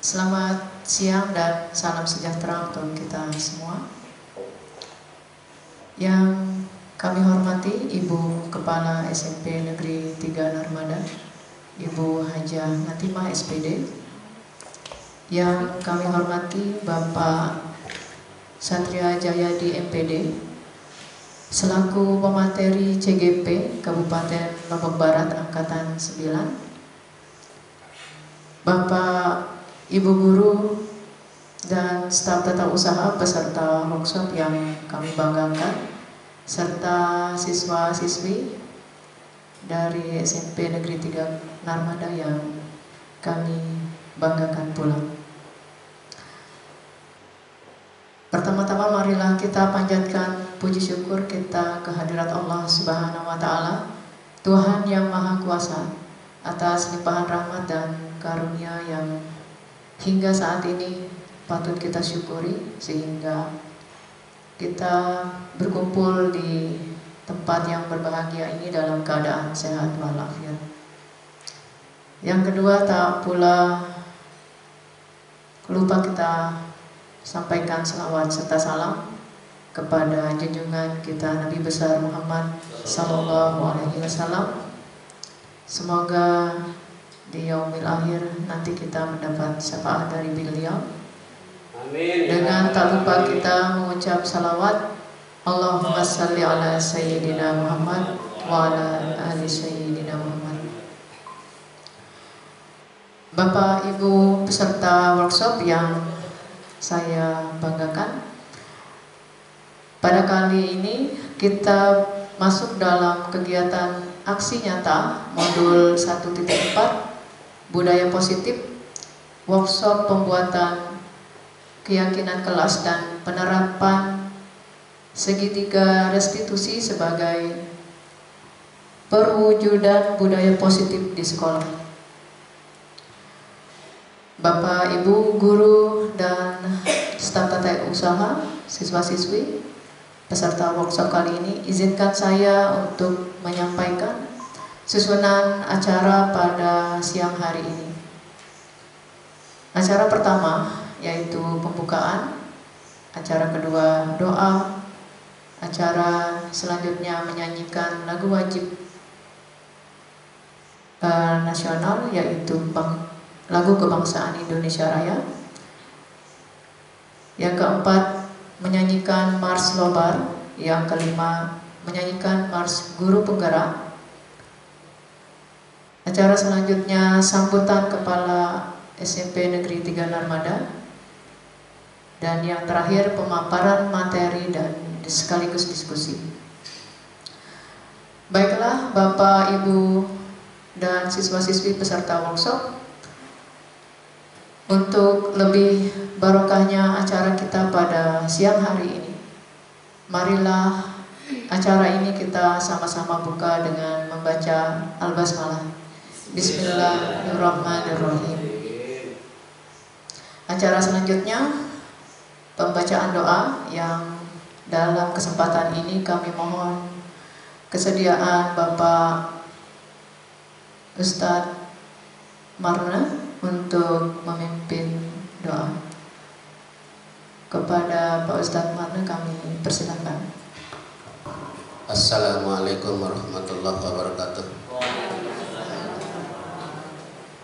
Selamat siang dan salam sejahtera untuk kita semua. Yang kami hormati Ibu Kepala SMP Negeri 3 Narmada, Ibu Hajah Natimah SPD. Yang kami hormati Bapak Satria Jayadi MPD, selaku pemateri CGP Kabupaten Lombok Barat Angkatan 9. Bapak Ibu guru dan staf tata usaha peserta workshop yang kami banggakan, serta siswa-siswi dari SMP Negeri 3 Narmada yang kami banggakan pula. Pertama-tama marilah kita panjatkan puji syukur kita kehadirat Allah Subhanahu wa Ta'ala, Tuhan yang Maha Kuasa, atas limpahan rahmat dan karunia yang hingga saat ini patut kita syukuri, sehingga kita berkumpul di tempat yang berbahagia ini dalam keadaan sehat walafiat. Yang kedua, tak pula lupa kita sampaikan selawat serta salam kepada junjungan kita Nabi besar Muhammad Sallallahu Alaihi Wasallam. Semoga di yaumil akhir nanti kita mendapat syafaat dari beliau. Amin. Dengan tak lupa kita mengucap salawat Allahumma salli ala Sayyidina Muhammad wa ala ali Sayyidina Muhammad. Bapak Ibu peserta workshop yang saya banggakan, pada kali ini kita masuk dalam kegiatan aksi nyata modul 1.4 budaya positif, workshop pembuatan keyakinan kelas dan penerapan segitiga restitusi sebagai perwujudan budaya positif di sekolah. Bapak Ibu guru dan staf tata usaha, siswa-siswi peserta workshop kali ini, izinkan saya untuk menyampaikan susunan acara pada siang hari ini. Acara pertama yaitu pembukaan, acara kedua doa, acara selanjutnya menyanyikan lagu wajib nasional yaitu lagu kebangsaan Indonesia Raya. Yang keempat, menyanyikan Mars Lobar. Yang kelima, menyanyikan Mars Guru Penggerak. Acara selanjutnya sambutan Kepala SMP Negeri 3 Narmada. Dan yang terakhir, pemaparan materi dan sekaligus diskusi. Baiklah Bapak, Ibu, dan siswa-siswi peserta workshop, untuk lebih barokahnya acara kita pada siang hari ini, marilah acara ini kita sama-sama buka dengan membaca Al-Basmalah. Bismillahirrahmanirrahim. Acara selanjutnya pembacaan doa, yang dalam kesempatan ini kami mohon kesediaan Bapak Ustadz Marna untuk memimpin doa. Kepada Pak Ustadz Marna kami persilakan. Assalamualaikum warahmatullahi wabarakatuh.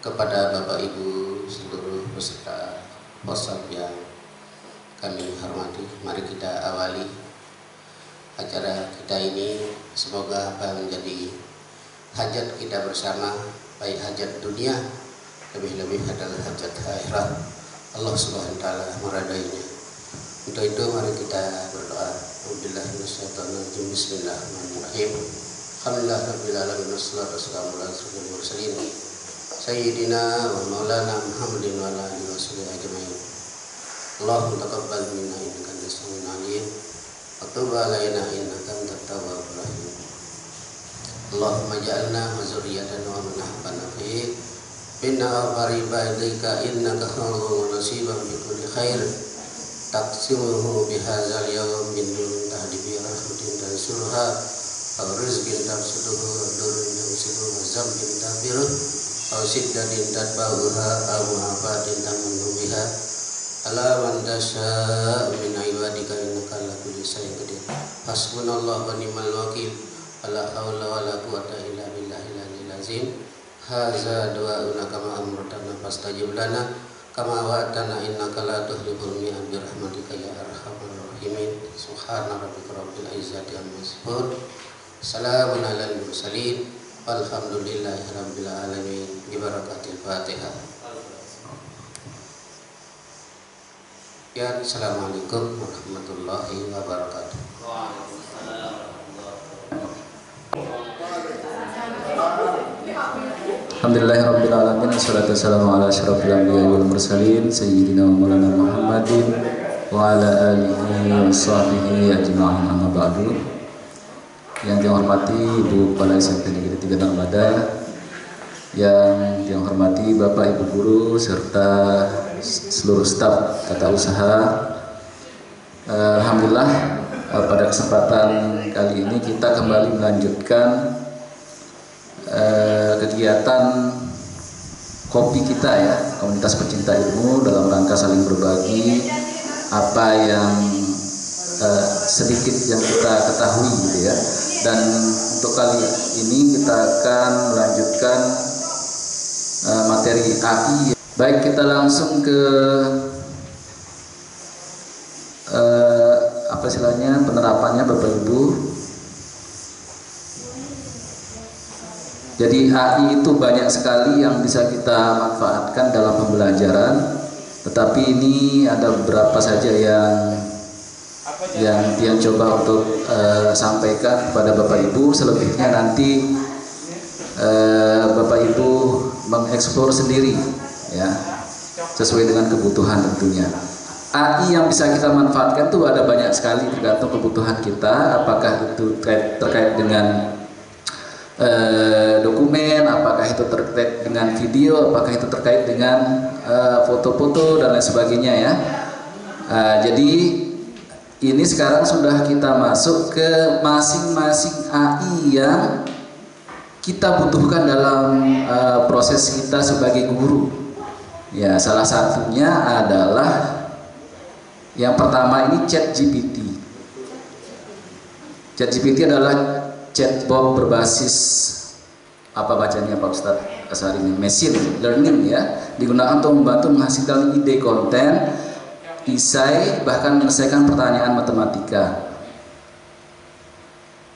Kepada Bapak Ibu seluruh peserta workshop yang kami hormati, mari kita awali acara kita ini. Semoga apa yang menjadi hajat kita bersama, baik hajat dunia, lebih-lebih adalah hajat akhirat, Allah Subhanahu wa Ta'ala meradainya. Untuk itu mari kita berdoa. Bismillahirrahmanirrahim. Bismillahirrahmanirrahim. Alhamdulillahirabbil alamin wassalatu wassalamu ala asyrofil mursalin sayyidina wa maulana Muhammadin wa ala alihi washabihi ajmain. Allahumma taqabbal minna innaka antas samiul alim wa tub alaina innaka antat tawwabur rahim. Allahumma ja'alna wa dzurriyyatana wa man ahbana fiik inna qariba ilaika innaka khayrun nasiban bi kulli khair taqsimuhu bihadzal yawm min tahdi bi rahmatin dan surha aw rizqin tamsuduhu durun tamsuduhu zambin tabiru أو شدة تتبعها أو معافاة تمنها على من تشاء من عبادك إنك على كل شيء قدير حسبنا الله ونعم الوكيل ولا حول ولا قوة إلا بالله العلي العظيم هذا دعاؤنا كما أمرتنا فاستجب لنا كما وعدتنا إنك لا تخلف الميعاد برحمتك يا أرحم الراحمين سبحان ربك رب العزة عما يصفون سلام على المرسلين walhamdulillahi rabbil alamin bibarakatil Fatihah. Ya, assalamualaikum warahmatullahi wabarakatuh. Alhamdulillahirabbil alamin wassalatu wassalamu ala asyrofil anbiya'i wal mursalin sayyidina wa maulana Muhammadin wa ala alihi wa sahbihi ajma'in amma ba'du. Yang dihormati Ibu Kepala SMP Negeri 3 Narmada, yang dihormati Bapak Ibu guru serta seluruh staf tata usaha. Alhamdulillah pada kesempatan kali ini kita kembali melanjutkan kegiatan kopi kita ya, komunitas pecinta ilmu, dalam rangka saling berbagi apa yang sedikit yang kita ketahui gitu ya. Dan untuk kali ini kita akan melanjutkan materi AI. Baik, kita langsung ke apa istilahnya penerapannya Bapak Ibu. Jadi AI itu banyak sekali yang bisa kita manfaatkan dalam pembelajaran, tetapi ini ada beberapa saja yang dia coba untuk sampaikan kepada Bapak Ibu. Selebihnya nanti Bapak Ibu mengeksplor sendiri ya, sesuai dengan kebutuhan tentunya. AI yang bisa kita manfaatkan tuh ada banyak sekali, tergantung kebutuhan kita, apakah itu terkait dengan dokumen, apakah itu terkait dengan video, apakah itu terkait dengan foto-foto dan lain sebagainya ya. Jadi ini sekarang sudah kita masuk ke masing-masing AI yang kita butuhkan dalam proses kita sebagai guru. Ya, salah satunya adalah yang pertama ini ChatGPT. ChatGPT adalah chatbot berbasis apa bacanya Pak Ustadz kasar ini, machine learning ya, digunakan untuk membantu menghasilkan ide konten, isai, bahkan menyelesaikan pertanyaan matematika.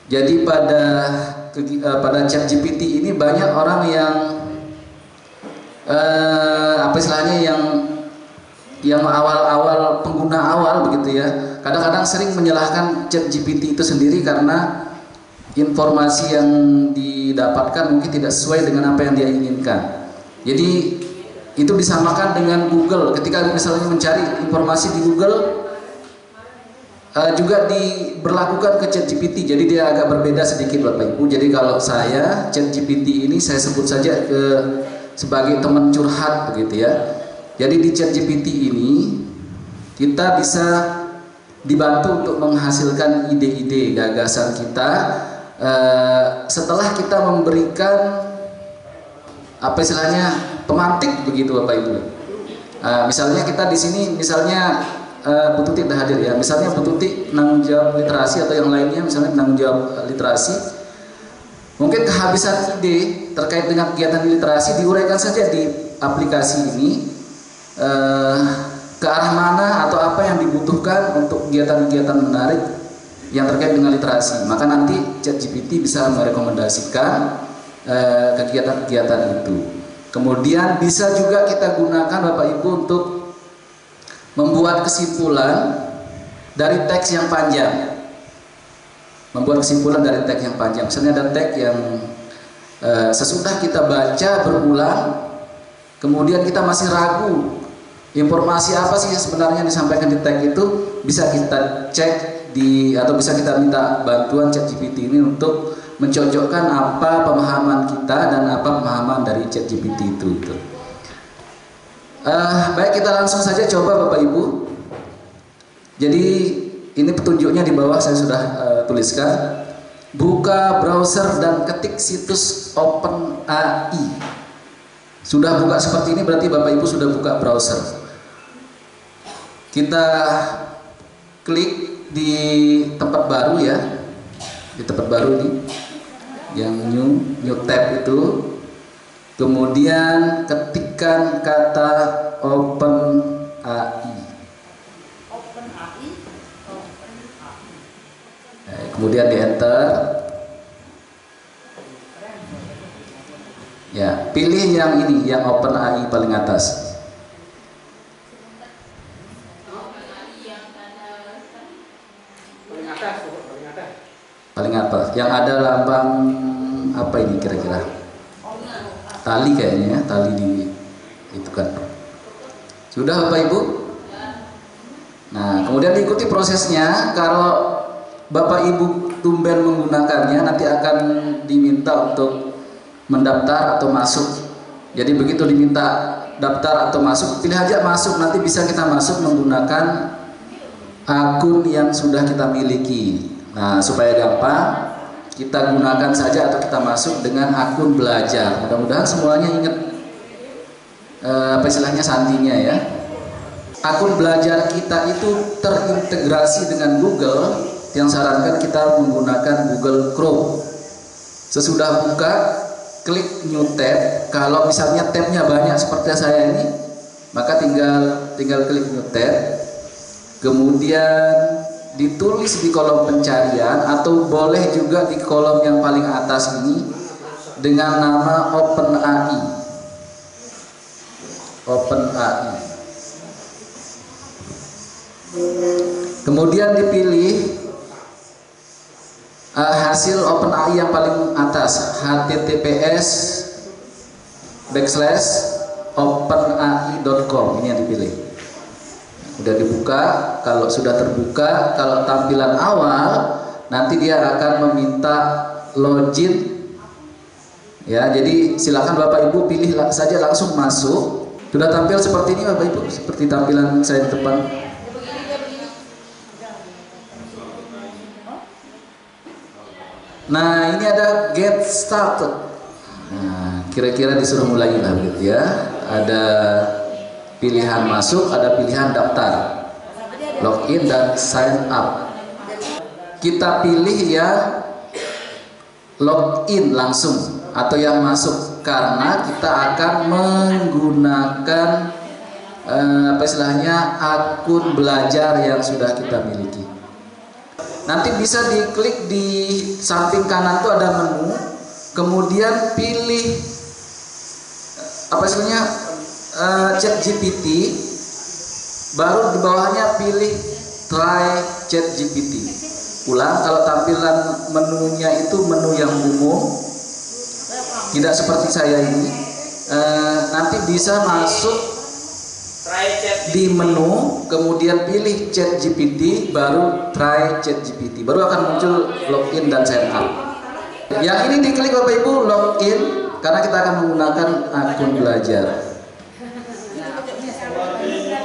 Jadi pada ChatGPT ini banyak orang yang apa istilahnya yang awal-awal pengguna awal begitu ya, kadang-kadang sering menyalahkan ChatGPT itu sendiri karena informasi yang didapatkan mungkin tidak sesuai dengan apa yang dia inginkan. Jadi itu disamakan dengan Google. Ketika misalnya mencari informasi di Google juga diberlakukan ke ChatGPT. Jadi dia agak berbeda sedikit Bapak Ibu. Jadi kalau saya ChatGPT ini saya sebut saja sebagai teman curhat begitu ya. Jadi di ChatGPT ini kita bisa dibantu untuk menghasilkan ide-ide gagasan kita setelah kita memberikan apa istilahnya pemantik begitu Bapak Ibu. Misalnya kita di sini misalnya Bu Tuti sudah hadir ya. Misalnya Bu Tuti penanggung jawab literasi atau yang lainnya misalnya penanggung jawab literasi. Mungkin kehabisan ide terkait dengan kegiatan literasi diuraikan saja di aplikasi ini ke arah mana atau apa yang dibutuhkan untuk kegiatan-kegiatan menarik yang terkait dengan literasi. Maka nanti ChatGPT bisa merekomendasikan kegiatan-kegiatan itu. Kemudian bisa juga kita gunakan Bapak Ibu untuk membuat kesimpulan dari teks yang panjang. Membuat kesimpulan dari teks yang panjang. Misalnya ada teks yang sesudah kita baca berulang, kemudian kita masih ragu informasi apa sih yang sebenarnya disampaikan di teks itu, bisa kita cek atau bisa kita minta bantuan ChatGPT ini untuk mencocokkan apa pemahaman kita dan apa pemahaman dari ChatGPT itu. Baik, kita langsung saja coba Bapak Ibu. Jadi ini petunjuknya di bawah saya sudah tuliskan. Buka browser dan ketik situs OpenAI. Sudah buka seperti ini berarti Bapak Ibu sudah buka browser. Kita klik di tempat baru ya, di tempat baru ini yang new tab itu, kemudian ketikkan kata OpenAI. Kemudian di enter. Ya, pilih yang ini, yang OpenAI paling atas. Paling atas. Yang ada lambang apa ini kira-kira? Tali kayaknya ya, tali di itu kan. Sudah Bapak Ibu? Nah, kemudian diikuti prosesnya. Kalau Bapak Ibu tumben menggunakannya, nanti akan diminta untuk mendaftar atau masuk. Jadi begitu diminta daftar atau masuk, pilih aja masuk. Nanti bisa kita masuk menggunakan akun yang sudah kita miliki. Nah, supaya gampang, kita gunakan saja atau kita masuk dengan akun belajar. Mudah-mudahan semuanya ingat apa istilahnya sandinya ya. Akun belajar kita itu terintegrasi dengan Google. Yang sarankan kita menggunakan Google Chrome. Sesudah buka, klik new tab. Kalau misalnya tabnya banyak seperti saya ini, maka tinggal klik new tab. Kemudian ditulis di kolom pencarian atau boleh juga di kolom yang paling atas ini dengan nama OpenAI. OpenAI. Kemudian dipilih hasil OpenAI yang paling atas, https://openai.com, ini yang dipilih. Udah dibuka. Kalau sudah terbuka, kalau tampilan awal, nanti dia akan meminta login ya. Jadi silakan Bapak Ibu pilih saja langsung masuk. Sudah tampil seperti ini Bapak Ibu, seperti tampilan saya di depan. Nah, ini ada get started. Nah, kira-kira disuruh mulai lah gitu ya. Ada pilihan masuk, ada pilihan daftar, login dan sign up. Kita pilih yang login langsung atau yang masuk, karena kita akan menggunakan apa istilahnya akun belajar yang sudah kita miliki. Nanti bisa diklik di samping kanan tuh ada menu, kemudian pilih apa istilahnya ChatGPT, baru di bawahnya pilih try ChatGPT. Ulang, kalau tampilan menunya itu menu yang umum, tidak seperti saya ini. Nanti bisa masuk di menu, kemudian pilih ChatGPT, baru try ChatGPT, baru akan muncul login dan sign up. Yang ini diklik Bapak Ibu, login, karena kita akan menggunakan akun belajar.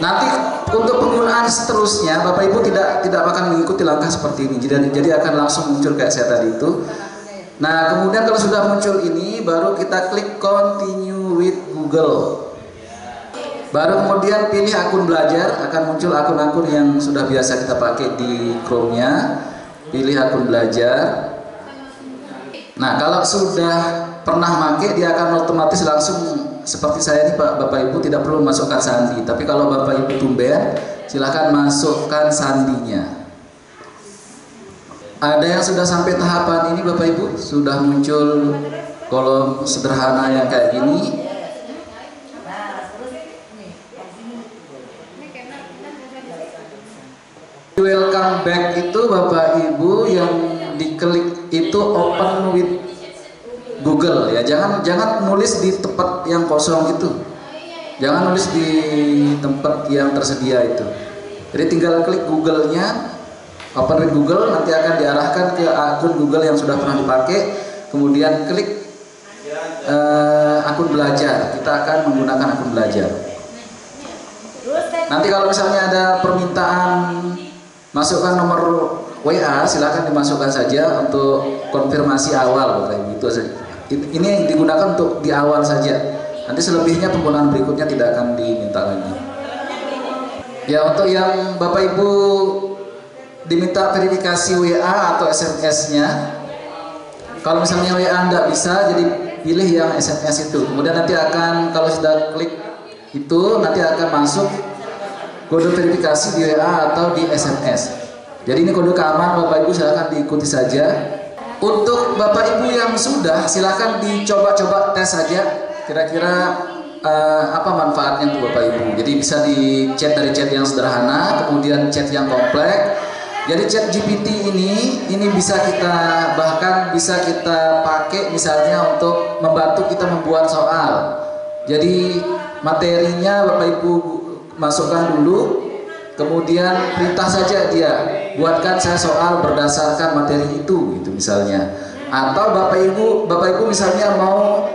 Nanti untuk penggunaan seterusnya Bapak Ibu tidak akan mengikuti langkah seperti ini. Jadi akan langsung muncul kayak saya tadi itu. Nah, kemudian kalau sudah muncul ini, baru kita klik continue with Google. Baru kemudian pilih akun belajar, akan muncul akun-akun yang sudah biasa kita pakai di Chrome-nya. Pilih akun belajar. Nah, kalau sudah pernah pakai, dia akan otomatis langsung seperti saya ini Bapak Ibu, tidak perlu masukkan sandi. Tapi kalau Bapak Ibu tumben, silahkan masukkan sandinya. Ada yang sudah sampai tahapan ini Bapak Ibu, sudah muncul kolom sederhana yang kayak gini. Welcome back itu Bapak Ibu yang diklik itu open with Google ya. Jangan nulis di tempat yang kosong itu. Jangan nulis di tempat yang tersedia itu. Jadi tinggal klik Google-nya, open with Google, nanti akan diarahkan ke akun Google yang sudah pernah dipakai. Kemudian klik akun belajar. Kita akan menggunakan akun belajar. Nanti kalau misalnya ada permintaan masukkan nomor WA, silakan dimasukkan saja untuk konfirmasi awal Bapak Ibu. Itu saja. Ini yang digunakan untuk di awal saja. Nanti selebihnya penggunaan berikutnya tidak akan diminta lagi. Ya, untuk yang Bapak Ibu diminta verifikasi WA atau SMS-nya, kalau misalnya WA Anda bisa, jadi pilih yang SMS itu. Kemudian nanti akan, kalau sudah klik itu, nanti akan masuk kode verifikasi di WA atau di SMS. Jadi ini kode keamanan, Bapak Ibu silahkan diikuti saja. Untuk Bapak Ibu yang sudah, silahkan dicoba-coba tes saja. Kira-kira apa manfaatnya untuk Bapak Ibu. Jadi bisa di chat dari chat yang sederhana, kemudian chat yang kompleks. Jadi chat GPT ini bisa kita, bahkan bisa kita pakai misalnya untuk membantu kita membuat soal. Jadi materinya Bapak Ibu masukkan dulu, kemudian perintah saja dia, buatkan saya soal berdasarkan materi itu, gitu misalnya. Atau Bapak Ibu misalnya mau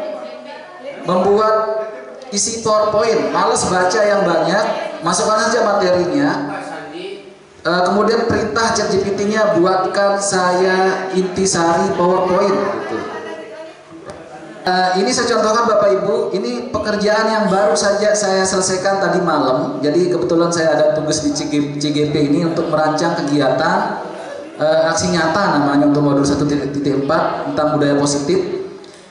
membuat isi PowerPoint, males baca yang banyak, masukkan saja materinya. Kemudian perintah ChatGPT-nya, buatkan saya intisari PowerPoint, gitu. Ini saya contohkan Bapak Ibu, ini pekerjaan yang baru saja saya selesaikan tadi malam. Jadi kebetulan saya ada tugas di CGP ini untuk merancang kegiatan aksi nyata namanya untuk modul 1.4 tentang budaya positif.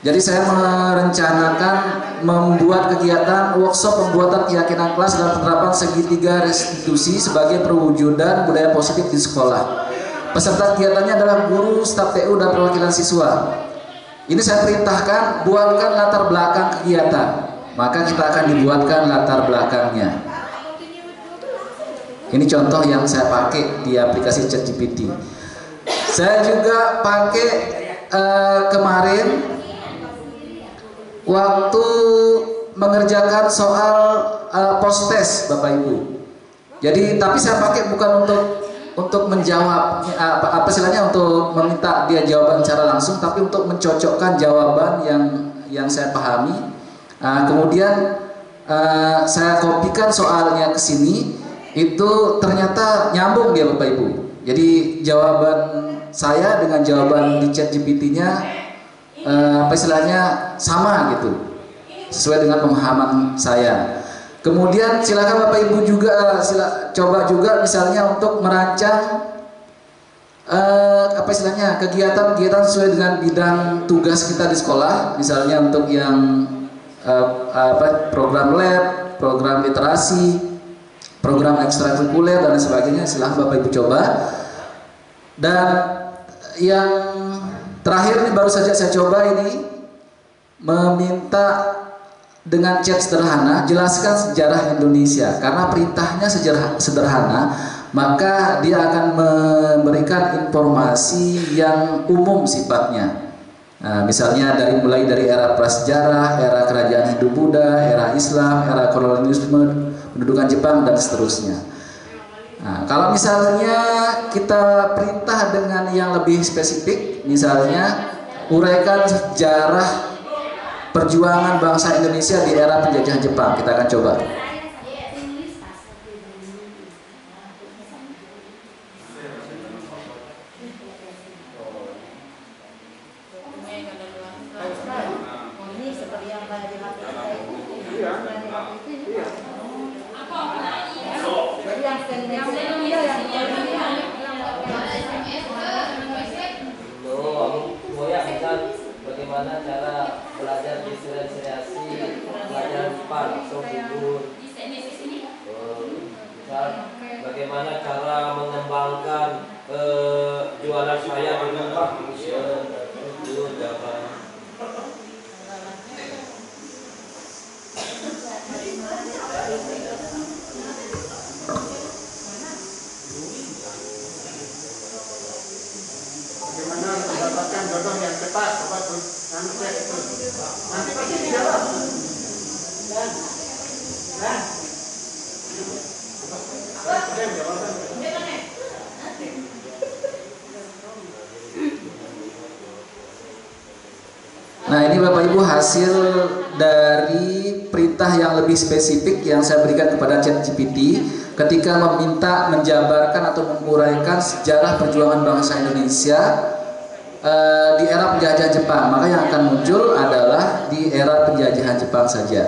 Jadi saya merencanakan membuat kegiatan workshop pembuatan keyakinan kelas dan penerapan segitiga restitusi sebagai perwujudan budaya positif di sekolah. Peserta kegiatannya adalah guru, staf TU, dan perwakilan siswa. Ini saya perintahkan, buatkan latar belakang kegiatan. Maka kita akan dibuatkan latar belakangnya. Ini contoh yang saya pakai di aplikasi ChatGPT. Saya juga pakai kemarin waktu mengerjakan soal post test Bapak Ibu. Jadi tapi saya pakai bukan untuk menjawab apa istilahnya, untuk meminta dia jawaban secara langsung, tapi untuk mencocokkan jawaban yang saya pahami. Kemudian saya kopikan soalnya ke sini, itu ternyata nyambung dia Bapak Ibu. Jadi jawaban saya dengan jawaban di ChatGPT-nya apa istilahnya sama gitu, sesuai dengan pemahaman saya. Kemudian silakan Bapak Ibu juga coba juga misalnya untuk merancang apa istilahnya kegiatan-kegiatan sesuai dengan bidang tugas kita di sekolah, misalnya untuk yang program lab, program literasi, program ekstrakurikuler dan sebagainya. Silahkan Bapak Ibu coba. Dan yang terakhir ini baru saja saya coba ini, meminta dengan chat sederhana, jelaskan sejarah Indonesia. Karena perintahnya sederhana, maka dia akan memberikan informasi yang umum sifatnya. Misalnya mulai dari era prasejarah, era kerajaan Hindu-Buddha, era Islam, era kolonialisme, pendudukan Jepang, dan seterusnya. Kalau misalnya kita perintah dengan yang lebih spesifik, misalnya uraikan sejarah perjuangan bangsa Indonesia di era penjajahan Jepang, kita akan coba. Bagaimana cara belajar diferensiasi pelajaran IPA langsung gugur. Misal bagaimana cara mengembangkan jualan saya di rumah, itu jangan. Bagaimana mendapatkan jodoh yang tepat, apa tuh? Nanti pasti dijawab. Nah, ini Bapak Ibu hasil dari perintah yang lebih spesifik yang saya berikan kepada ChatGPT ketika meminta menjabarkan atau menguraikan sejarah perjuangan bangsa Indonesia di era penjajahan Jepang, maka yang akan muncul adalah di era penjajahan Jepang saja.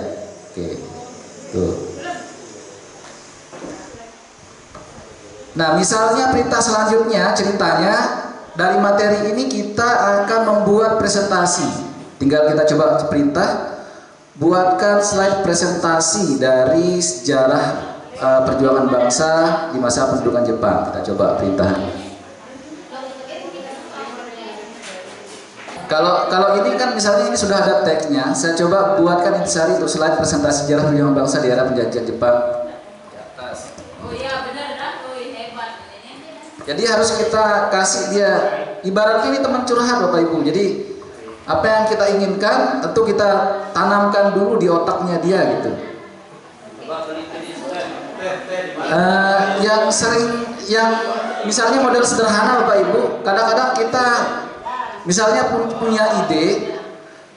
Oke, tuh. Nah, misalnya perintah selanjutnya ceritanya dari materi ini kita akan membuat presentasi. Tinggal kita coba perintah, buatkan slide presentasi dari sejarah perjuangan bangsa di masa pendudukan Jepang. Kita coba perintah. Kalau ini kan misalnya ini sudah ada teksnya, saya coba buatkan intisari untuk slide presentasi sejarah perjuangan bangsa di era penjajahan Jepang. Oh iya benar dah, oh hebat. Jadi harus kita kasih dia, ibaratnya ini teman curhat Bapak Ibu. Jadi apa yang kita inginkan tentu kita tanamkan dulu di otaknya dia gitu. Yang sering, yang misalnya model sederhana Bapak Ibu, kadang-kadang kita misalnya punya ide,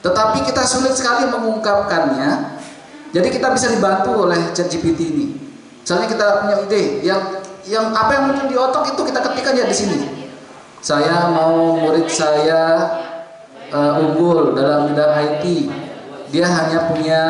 tetapi kita sulit sekali mengungkapkannya. Jadi kita bisa dibantu oleh ChatGPT ini. Misalnya kita punya ide, yang apa yang muncul di otak itu kita ketik aja di sini. Saya mau murid saya unggul dalam bidang IT, dia hanya punya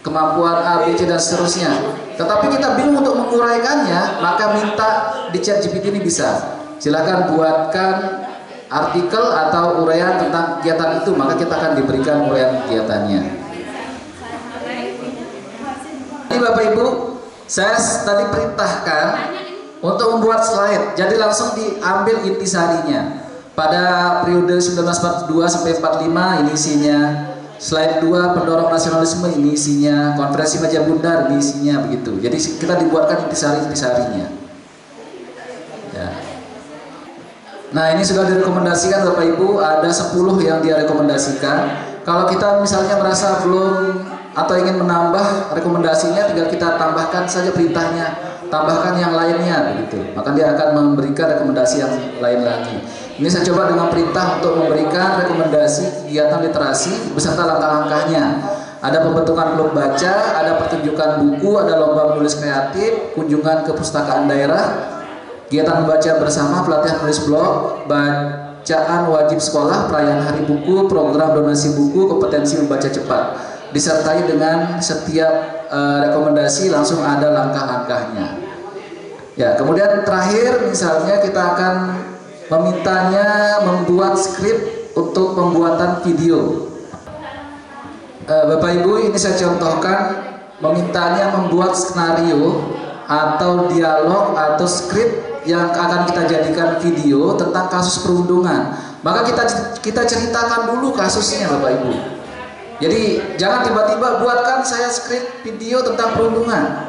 kemampuan A, B, C dan seterusnya. Tetapi kita bingung untuk menguraikannya, maka minta di ChatGPT ini bisa. Silakan buatkan artikel atau uraian tentang kegiatan itu, maka kita akan diberikan uraian kegiatannya. Ini Bapak Ibu, saya tadi perintahkan untuk membuat slide, jadi langsung diambil intisarinya. Pada periode 1942 sampai 45 ini isinya slide 2 pendorong nasionalisme, ini isinya konferensi meja bundar, ini isinya begitu. Jadi kita dibuatkan intisarinya. Ya. Nah ini sudah direkomendasikan Bapak Ibu, ada 10 yang dia rekomendasikan. Kalau kita misalnya merasa belum atau ingin menambah rekomendasinya, tinggal kita tambahkan saja perintahnya, tambahkan yang lainnya begitu. Maka dia akan memberikan rekomendasi yang lain lagi. Ini saya coba dengan perintah untuk memberikan rekomendasi kegiatan literasi beserta langkah-langkahnya. Ada pembentukan klub baca, ada pertunjukan buku, ada lomba menulis kreatif, kunjungan ke perpustakaan daerah, kegiatan membaca bersama, pelatihan menulis blog, bacaan wajib sekolah, perayaan hari buku, program donasi buku, kompetensi membaca cepat. Disertai dengan setiap rekomendasi langsung ada langkah-langkahnya. Ya, kemudian terakhir misalnya kita akan memintanya membuat skrip untuk pembuatan video. Bapak Ibu, ini saya contohkan, memintanya membuat skenario atau dialog atau skrip yang akan kita jadikan video tentang kasus perundungan. Maka kita ceritakan dulu kasusnya Bapak Ibu. Jadi jangan tiba-tiba buatkan saya skrip video tentang perundungan.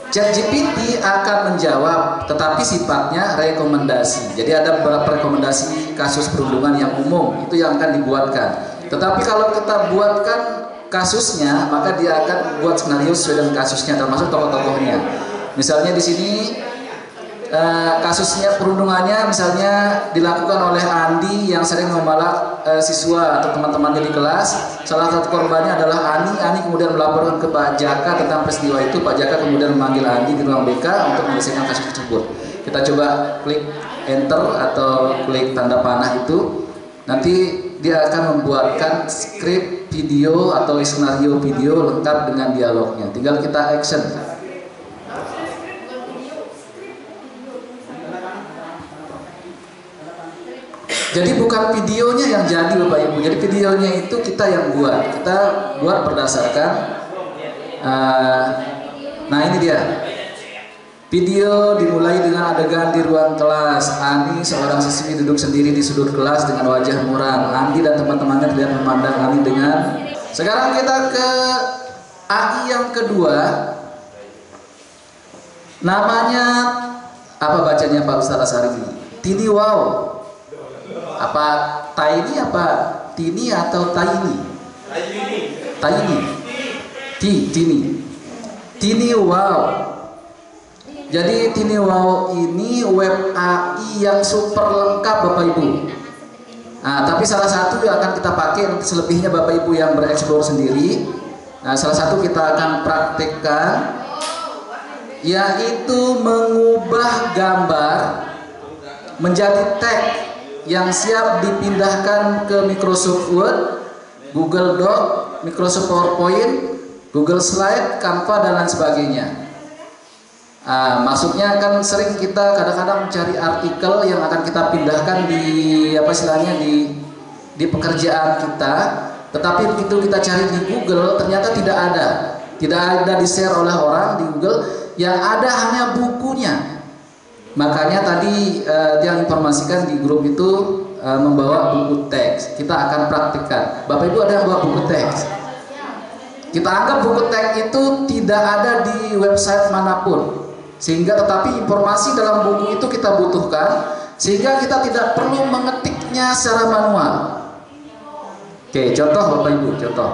ChatGPT akan menjawab, tetapi sifatnya rekomendasi. Jadi ada beberapa rekomendasi kasus perundungan yang umum, itu yang akan dibuatkan. Tetapi kalau kita buatkan kasusnya, maka dia akan buat skenario sesuai dengan kasusnya, termasuk tokoh-tokohnya. Misalnya di sini kasusnya perundungannya misalnya dilakukan oleh Andi yang sering memalak siswa atau teman-temannya di kelas. Salah satu korbannya adalah Ani. Ani kemudian melaporkan ke Pak Jaka tentang peristiwa itu. Pak Jaka kemudian memanggil Andi di ruang BK untuk menyelesaikan kasus tersebut. Kita coba klik enter atau klik tanda panah itu. Nanti dia akan membuatkan skrip video atau skenario video lengkap dengan dialognya. Tinggal kita action. Jadi bukan videonya yang jadi Bapak Ibu, jadi videonya itu kita yang buat. Kita buat berdasarkan nah ini dia. Video dimulai dengan adegan di ruang kelas. Ani, seorang siswi, duduk sendiri di sudut kelas dengan wajah muram. Andi dan teman-temannya terlihat memandang Ani dengan. Sekarang kita ke AI yang kedua. Namanya apa bacanya Pak Ustaz Asari? Tini wow. Apa Taini apa Tini atau Taini? Taini. Tini wow. Jadi Tini wow ini web AI yang super lengkap Bapak Ibu. Nah, tapi salah satu yang akan kita pakai, nanti selebihnya Bapak Ibu yang bereksplor sendiri. Nah, salah satu kita akan praktekkan, yaitu mengubah gambar menjadi teks yang siap dipindahkan ke Microsoft Word, Google Doc, Microsoft PowerPoint, Google Slide, Canva dan lain sebagainya. Maksudnya kan sering kita kadang-kadang mencari artikel yang akan kita pindahkan di apa istilahnya di pekerjaan kita, tetapi begitu kita cari di Google ternyata tidak ada di-share oleh orang di Google, yang ada hanya bukunya. Makanya tadi yang informasikan di grup itu membawa buku teks. Kita akan praktikkan. Bapak Ibu ada yang bawa buku teks? Kita anggap buku teks itu tidak ada di website manapun, sehingga tetapi informasi dalam buku itu kita butuhkan, sehingga kita tidak perlu mengetiknya secara manual. Oke, contoh Bapak Ibu, contoh.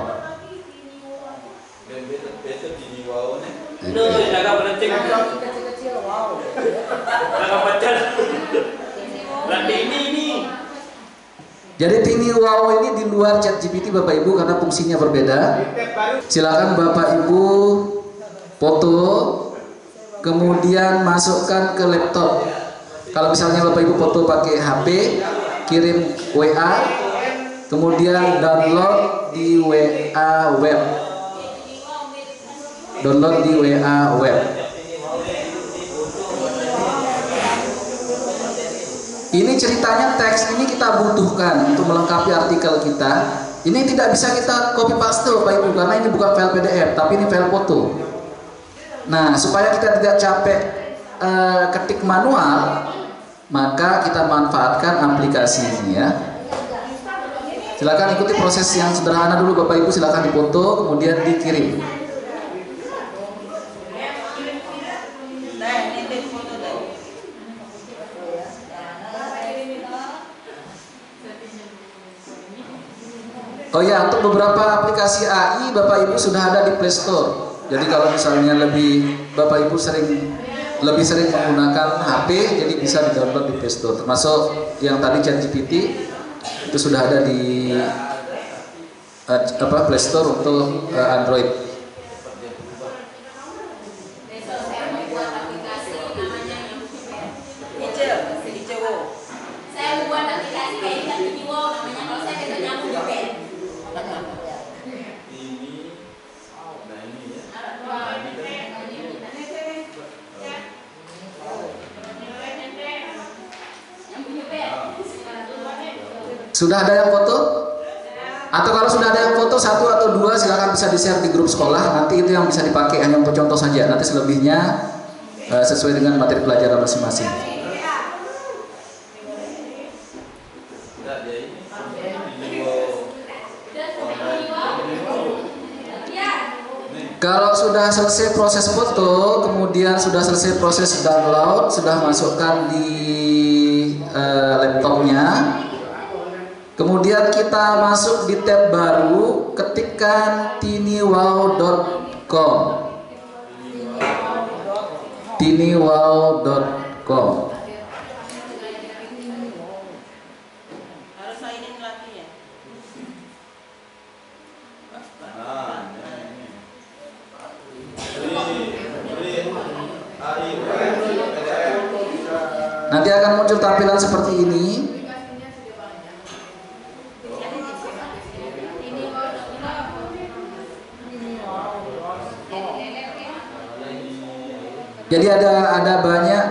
Jadi Tini Wow ini di luar ChatGPT Bapak Ibu karena fungsinya berbeda. Silakan Bapak Ibu foto, kemudian masukkan ke laptop. Kalau misalnya Bapak Ibu foto pakai HP, kirim WA, kemudian download di WA web. Download di WA web. Ini ceritanya teks ini kita butuhkan untuk melengkapi artikel kita. Ini tidak bisa kita copy paste Bapak Ibu karena ini bukan file PDF tapi ini file foto. Nah, supaya kita tidak capek ketik manual, maka kita manfaatkan aplikasi ini ya. Silakan ikuti proses yang sederhana dulu Bapak Ibu, silakan dipoto kemudian dikirim. Oh ya, untuk beberapa aplikasi AI Bapak Ibu sudah ada di Play Store. Jadi kalau misalnya Bapak Ibu lebih sering menggunakan HP, jadi bisa di-download di Play Store. Termasuk yang tadi ChatGPT itu sudah ada di Play Store untuk Android. Saya buat aplikasi kayak Tini Wow namanya, kalau saya bisa nyambung di pen. Sudah ada yang foto? Atau kalau sudah ada yang foto 1 atau 2 silakan bisa di-share di grup sekolah. Nanti itu yang bisa dipakai hanya untuk contoh saja. Nanti selebihnya sesuai dengan materi pelajaran masing-masing. Kalau sudah selesai proses foto, kemudian sudah selesai proses download, sudah masukkan di laptopnya, kemudian kita masuk di tab baru, ketikkan tiniwow.com. tiniwow.com. Nanti akan muncul tampilan seperti ini. Jadi ada banyak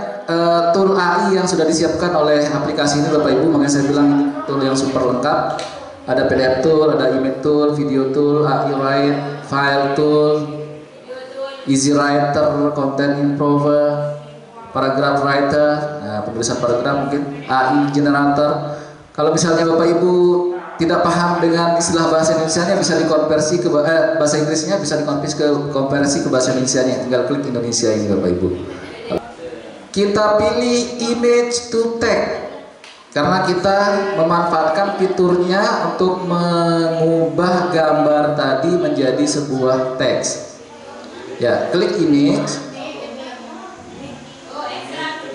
tool AI yang sudah disiapkan oleh aplikasi ini Bapak Ibu, makanya saya bilang ini tool yang super lengkap. Ada PDF tool, ada image tool, video tool, AI Write, file tool, Easy Writer, Content Improver, Paragraph Writer, nah, penulisan paragraf mungkin, AI Generator. Kalau misalnya Bapak Ibu tidak paham dengan istilah bahasa Indonesianya, bisa dikonversi ke bahasa Inggrisnya, bisa dikonversi ke bahasa Indonesianya. Tinggal klik Indonesia ini Bapak Ibu. Kita pilih image to text karena kita memanfaatkan fiturnya untuk mengubah gambar tadi menjadi sebuah teks. Ya, klik image.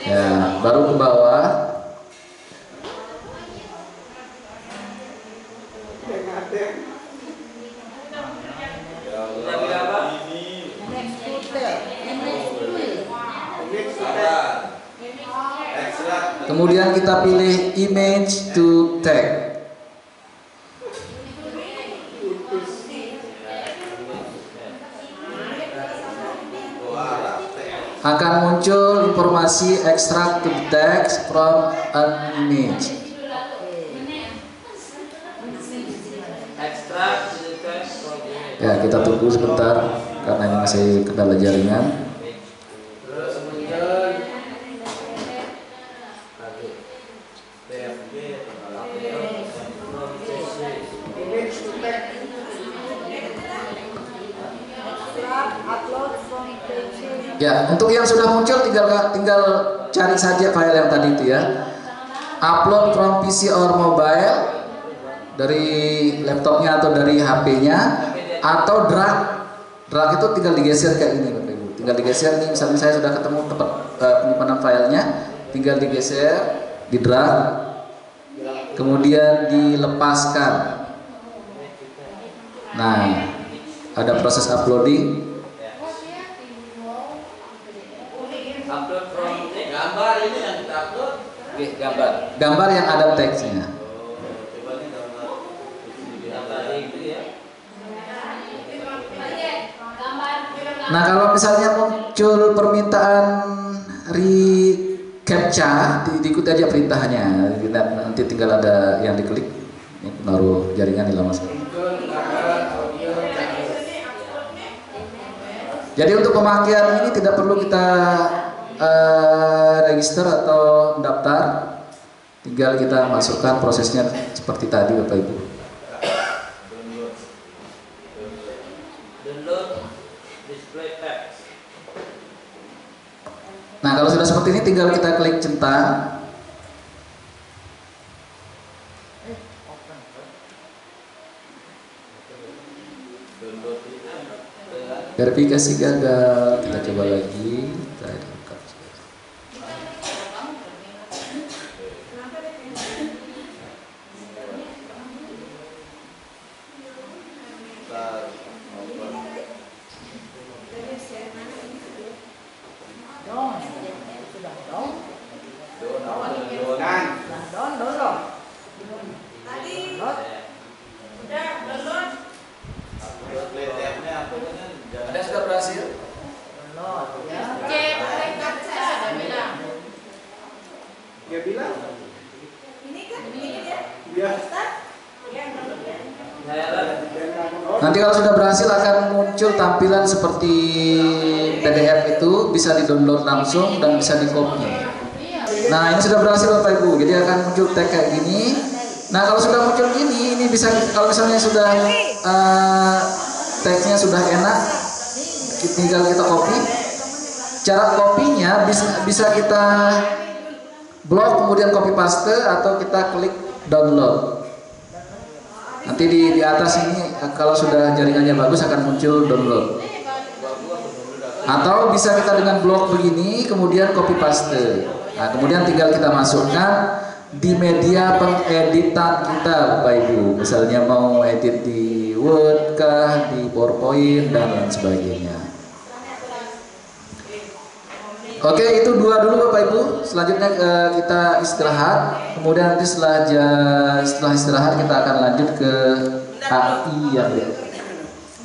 Ya, baru ke bawah. Kemudian kita pilih image to tag. Akan muncul informasi extract to text from an image. Ya, kita tunggu sebentar karena ini masih kendala jaringan. Ya, untuk yang sudah muncul tinggal cari saja file yang tadi itu ya. Upload from PC or mobile, dari laptopnya atau dari HP-nya, atau drag. Drag itu tinggal digeser kayak ini Bapak Ibu. Tinggal digeser nih, misalnya saya sudah ketemu tempat penyimpanan filenya, tinggal digeser, di drag, kemudian dilepaskan. Nah, ada proses uploading. Gambar ini yang kita upload. Gambar yang ada teksnya. Nah, kalau misalnya muncul permintaan reCAPTCHA, diikuti aja perintahnya. Nanti tinggal ada yang diklik. Ini menaruh jaringan di lama sekali. Jadi untuk pemakaian ini tidak perlu kita register atau daftar, tinggal kita masukkan prosesnya seperti tadi Bapak Ibu. Nah, kalau sudah seperti ini tinggal kita klik centang. Verifikasi gagal, kita coba lagi. Ada sudah berhasil? Dia bilang. Ini kan ini dia. Dia. Nanti kalau sudah berhasil akan muncul tampilan seperti PDF itu, bisa di-download langsung dan bisa di-copy. Nah, ini sudah berhasil Bapak Ibu. Jadi akan muncul tag kayak gini. Nah, kalau sudah muncul gini, ini bisa kalau misalnya sudah teksnya sudah enak, tinggal kita copy. Cara kopinya bisa kita blok kemudian copy paste atau kita klik download. Nanti di atas ini kalau sudah jaringannya bagus akan muncul download. Atau bisa kita dengan blok begini kemudian copy paste. Nah, kemudian tinggal kita masukkan di media pengeditan kita Bapak Ibu. Misalnya mau edit di Word kah, di PowerPoint dan lain sebagainya. Oke, itu dua dulu Bapak Ibu. Selanjutnya kita istirahat. Kemudian nanti setelah istirahat kita akan lanjut ke AI yang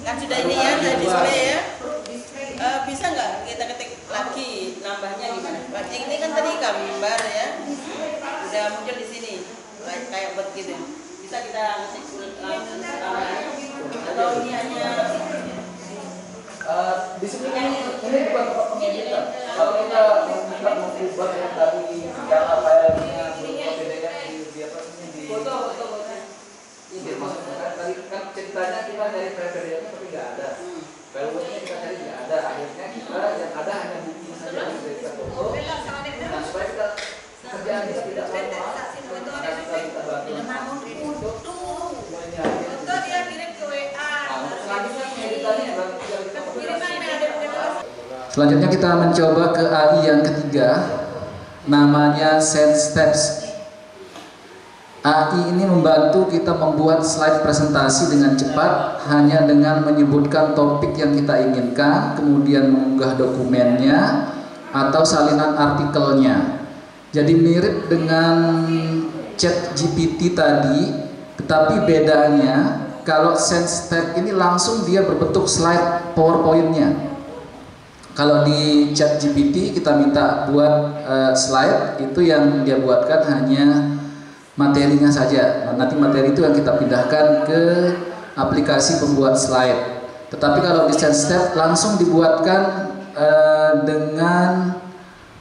kan sudah ini ya, sudah display ya. Bisa nggak kita ketik lagi nambahnya gimana? Ini kan tadi gambar ya, udah muncul di sini kayak buat gitu. Bisa kita ketik langsung atau ini hanya di sini ini bukan tempat pengeditan. Kalau kita mengubah yang tadi karena filenya di atas ini di foto. Ini maksudnya tadi kan ceritanya kita dari PDF tapi nggak ada. Filenya kita cari nggak ada. Akhirnya kita yang ada hanya bukti saja dari foto. Nah, supaya kita kerjaan kita tidak manual, kita bantu untuk foto dia kirim ke WA. Selanjutnya pengeditannya Selanjutnya kita mencoba ke AI yang ketiga, namanya Sense Steps. AI ini membantu kita membuat slide presentasi dengan cepat hanya dengan menyebutkan topik yang kita inginkan, kemudian mengunggah dokumennya atau salinan artikelnya. Jadi mirip dengan ChatGPT tadi, tetapi bedanya kalau SenseTap ini langsung dia berbentuk slide PowerPoint-nya. Kalau di ChatGPT kita minta buat slide, itu yang dia buatkan hanya materinya saja. Nah, nanti materi itu yang kita pindahkan ke aplikasi pembuat slide. Tetapi kalau di SenseTap langsung dibuatkan dengan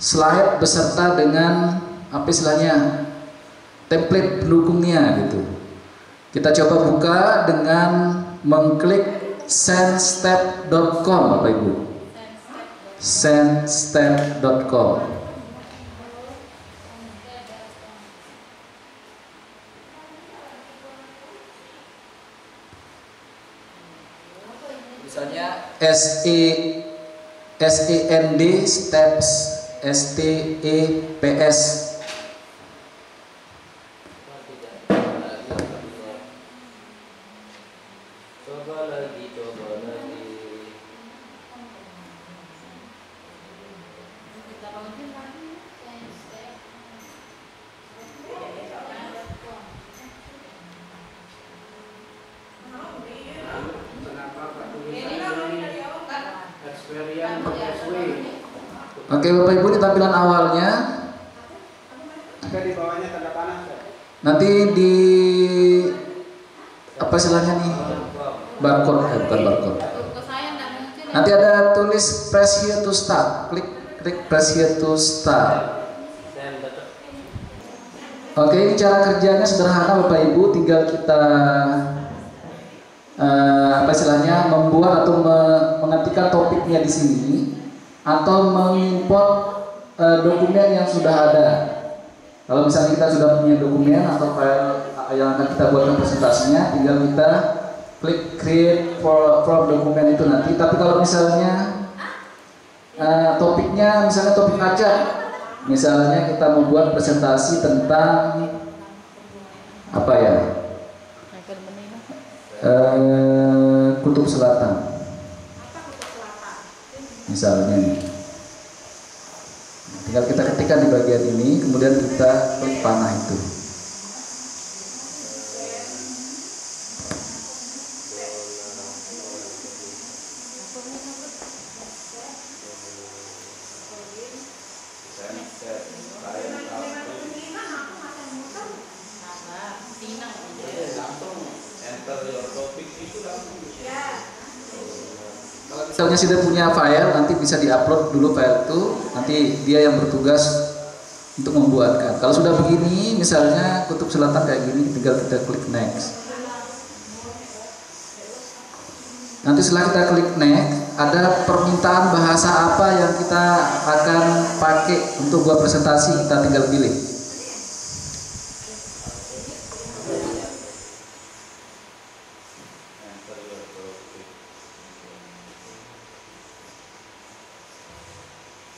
slide beserta dengan apa istilahnya template pendukungnya gitu. Kita coba buka dengan mengklik sensetap.com Bapak Ibu. Sensetap.com. Misalnya SEND steps STEPS. Oke Bapak Ibu, ini tampilan awalnya. Di bawahnya tanda panah. Nanti di apa istilahnya nih? Barcode, bukan barcode. Nanti ada tulis press here to start. Klik press here to start. Oke, ini cara kerjanya sederhana Bapak Ibu, tinggal kita apa istilahnya membuat atau mengetikkan topiknya di sini atau mengimport dokumen yang sudah ada. Kalau misalnya kita sudah punya dokumen atau file yang akan kita buatkan presentasinya, tinggal kita klik create from dokumen itu nanti. Tapi kalau misalnya topiknya misalnya topik acak, misalnya kita membuat presentasi tentang apa ya, Kutub Selatan misalnya nih. Tinggal kita ketikkan di bagian ini, kemudian kita klik panah itu. Misalnya sudah punya file, nanti bisa diupload dulu file itu, nanti dia yang bertugas untuk membuatkan. Kalau sudah begini, misalnya Kutub Selatan kayak gini, tinggal kita klik next. Nanti setelah kita klik next, ada permintaan bahasa apa yang kita akan pakai untuk buat presentasi, kita tinggal pilih.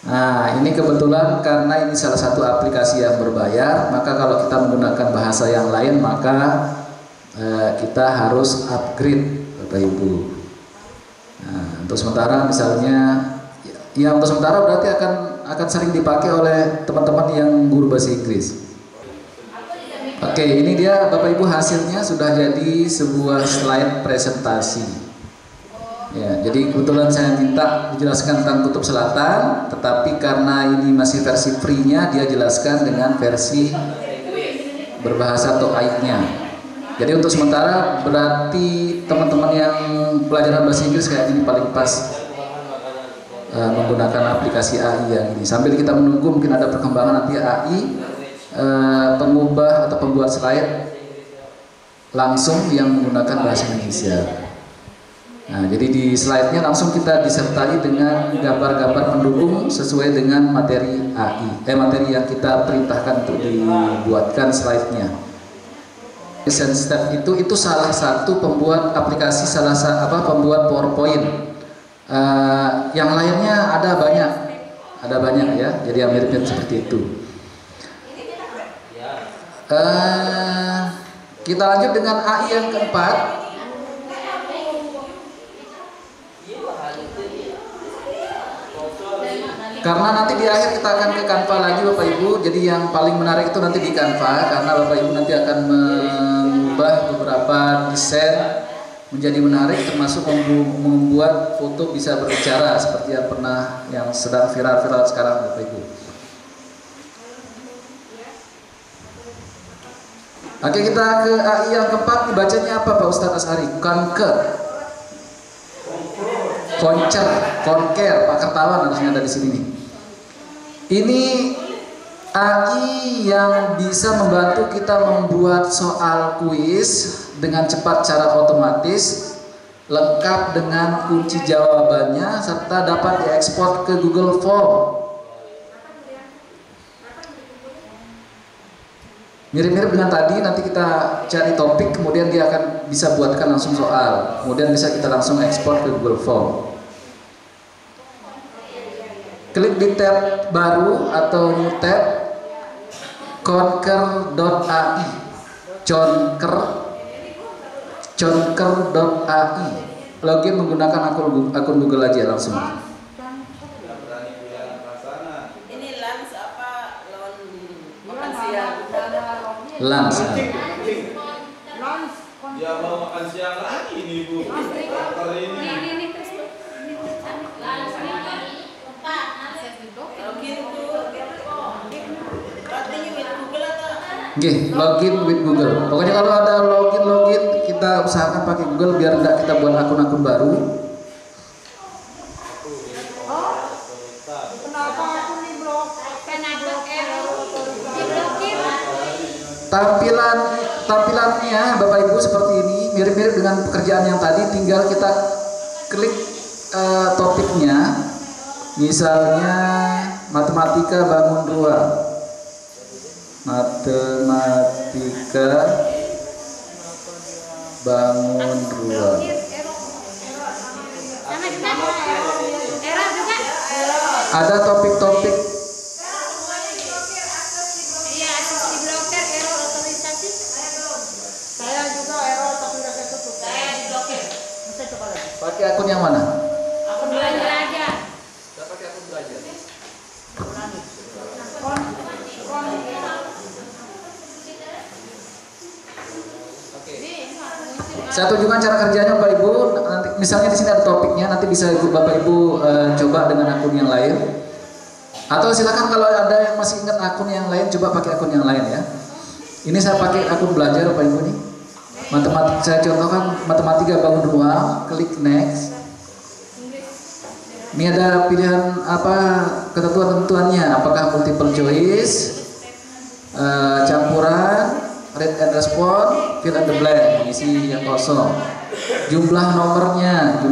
Nah, ini kebetulan karena ini salah satu aplikasi yang berbayar, maka kalau kita menggunakan bahasa yang lain, maka kita harus upgrade, Bapak Ibu. Nah, untuk sementara misalnya, ya untuk sementara berarti akan sering dipakai oleh teman-teman yang guru bahasa Inggris. Oke, ini dia Bapak Ibu hasilnya sudah jadi sebuah slide presentasi. Ya, jadi kebetulan saya minta dijelaskan tentang Kutub Selatan, tetapi karena ini masih versi free-nya, dia jelaskan dengan versi berbahasa TOEIC-nya. Jadi untuk sementara berarti teman-teman yang pelajaran bahasa Inggris kayak ini paling pas menggunakan aplikasi AI yang ini. Sambil kita menunggu mungkin ada perkembangan nanti AI pengubah atau pembuat slide langsung yang menggunakan bahasa Indonesia. Nah, jadi di slide-nya langsung kita disertai dengan gambar-gambar pendukung sesuai dengan materi AI, materi yang kita perintahkan untuk dibuatkan slide-nya. SenseTap itu salah satu pembuat aplikasi, pembuat PowerPoint. Yang lainnya ada banyak ya. Jadi yang mirip-mirip seperti itu. Kita lanjut dengan AI yang keempat. Karena nanti di akhir kita akan ke Canva lagi Bapak Ibu. Jadi yang paling menarik itu nanti di Canva, karena Bapak Ibu nanti akan mengubah beberapa desain menjadi menarik, termasuk membuat foto bisa berbicara seperti yang sedang viral sekarang Bapak Ibu. Oke, kita ke AI yang keempat. Dibacanya apa Pak Ustadz Asari? Konker, Pak Kertawan harusnya ada di sini nih. Ini AI yang bisa membantu kita membuat soal kuis dengan cepat secara otomatis, lengkap dengan kunci jawabannya, serta dapat diekspor ke Google Form. Mirip-mirip dengan tadi, nanti kita cari topik, kemudian dia akan bisa buatkan langsung soal, kemudian bisa kita langsung ekspor ke Google Form. Klik di tab baru atau new tab, conker.ai, conker.ai. Login menggunakan akun Google aja langsung. Ini lunch apa? Makan siang. Lunch. Ya mau makan siang lagi nih Bu. Dokter ini. Oke, login with Google. Pokoknya kalau ada login kita usahakan pakai Google biar enggak kita buat akun-akun baru. Tampilannya Bapak Ibu seperti ini, mirip-mirip dengan pekerjaan yang tadi, tinggal kita klik topiknya. Misalnya matematika bangun 2. Matematika bangun 2. Ada topik-topik. Pakai akun yang mana? Akun belajar aja. Saya pakai akun belajar. Saya tunjukkan cara kerjanya Bapak Ibu. Nanti misalnya di sini ada topiknya, nanti bisa Bapak Ibu coba dengan akun yang lain. Atau silakan kalau ada yang masih ingat akun yang lain, coba pakai akun yang lain ya. Ini saya pakai akun belajar Bapak Ibu nih. Matematika, saya contohkan matematika bangun 2, klik next. Ini ada pilihan apa ketentuan-ketentuannya, apakah multiple choice, campuran, read and respond, fill in the blank, isi yang kosong. Jumlah nomornya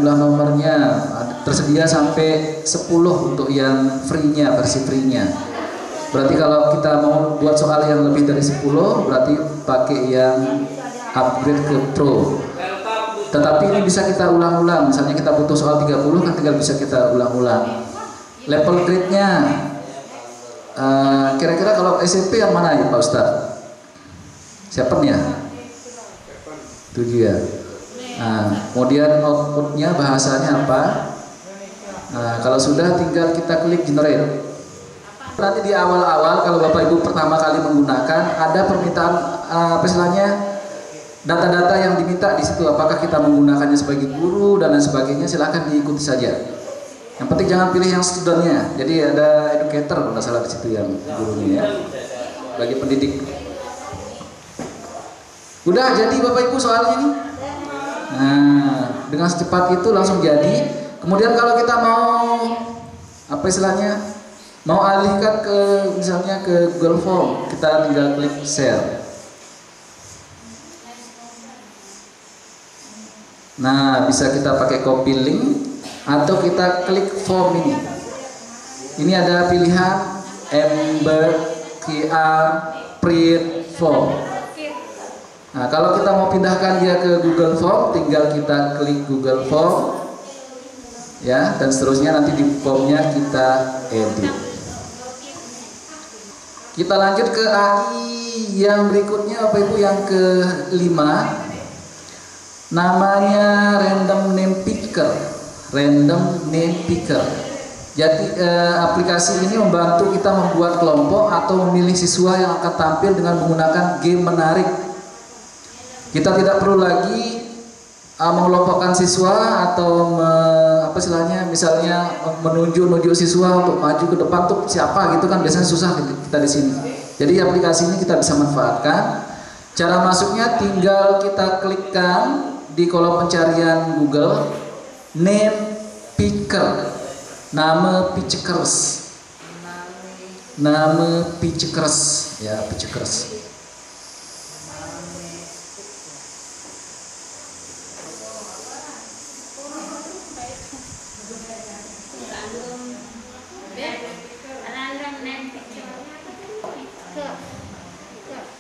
tersedia sampai 10 untuk yang free-nya, versi free-nya. Berarti kalau kita mau buat soal yang lebih dari 10, berarti pakai yang upgrade ke Pro. Tetapi ini bisa kita ulang-ulang. Misalnya kita butuh soal 30 kan tinggal bisa kita ulang-ulang. Level grade-nya kira-kira kalau SMP yang mana ya Pak Ustadz? Siapa ya? 7 ya. Nah, kemudian outputnya bahasanya apa? Nah, kalau sudah tinggal kita klik generate. Nanti di awal-awal kalau Bapak Ibu pertama kali menggunakan ada permintaan apa istilahnya? Data-data yang diminta di situ, apakah kita menggunakannya sebagai guru dan lain sebagainya, silahkan diikuti saja. Yang penting jangan pilih yang studentnya. Jadi ada educator kalau salah di situ yang gurunya ya, bagi pendidik. Udah jadi Bapak Ibu soalnya ini. Nah, dengan secepat itu langsung jadi. Kemudian kalau kita mau apa istilahnya, mau alihkan ke misalnya ke Google Form, kita tinggal klik share. Nah, bisa kita pakai copy link atau kita klik form ini. Ini ada pilihan embed, QR, print, form. Nah, kalau kita mau pindahkan dia ke Google Form, tinggal kita klik Google Form, ya, dan seterusnya nanti di formnya kita edit. Kita lanjut ke AI yang berikutnya, Bapak Ibu, yang ke-5. Namanya random name picker. Jadi aplikasi ini membantu kita membuat kelompok atau memilih siswa yang akan tampil dengan menggunakan game menarik. Kita tidak perlu lagi mengelompokkan siswa atau apa istilahnya, misalnya menunjuk siswa untuk maju ke depan tuh siapa gitu kan, biasanya susah kita di sini. Jadi aplikasi ini kita bisa manfaatkan. Cara masuknya tinggal kita klikkan di kolom pencarian Google name picker, nama Pickers, ya Pickers.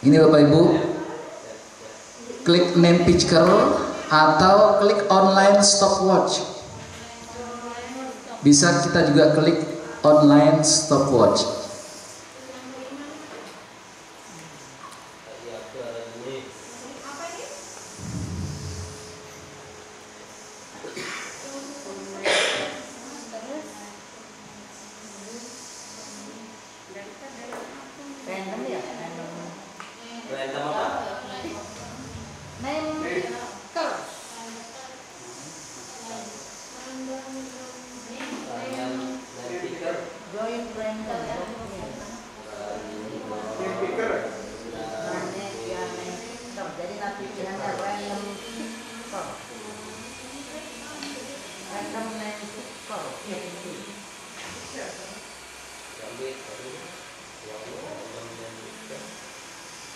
Ini Bapak Ibu, klik name picker atau klik online stopwatch. Bisa kita juga klik online stopwatch.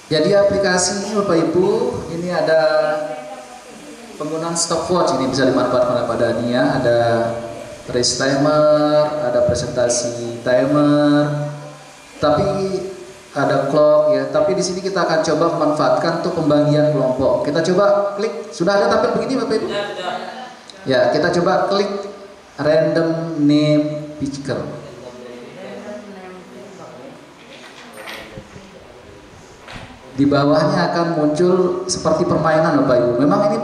Jadi aplikasi ini Bapak Ibu, ini ada penggunaan stopwatch, ini bisa dimanfaatkan oleh Pak Dania, ada race timer, ada presentasi timer, tapi ada clock ya. Tapi di sini kita akan coba memanfaatkan untuk pembagian kelompok. Kita coba klik, sudah ada tampil begini Bapak Ibu? Ya, kita coba klik random name picker. Di bawahnya akan muncul seperti permainan Bapak Ibu. Memang ini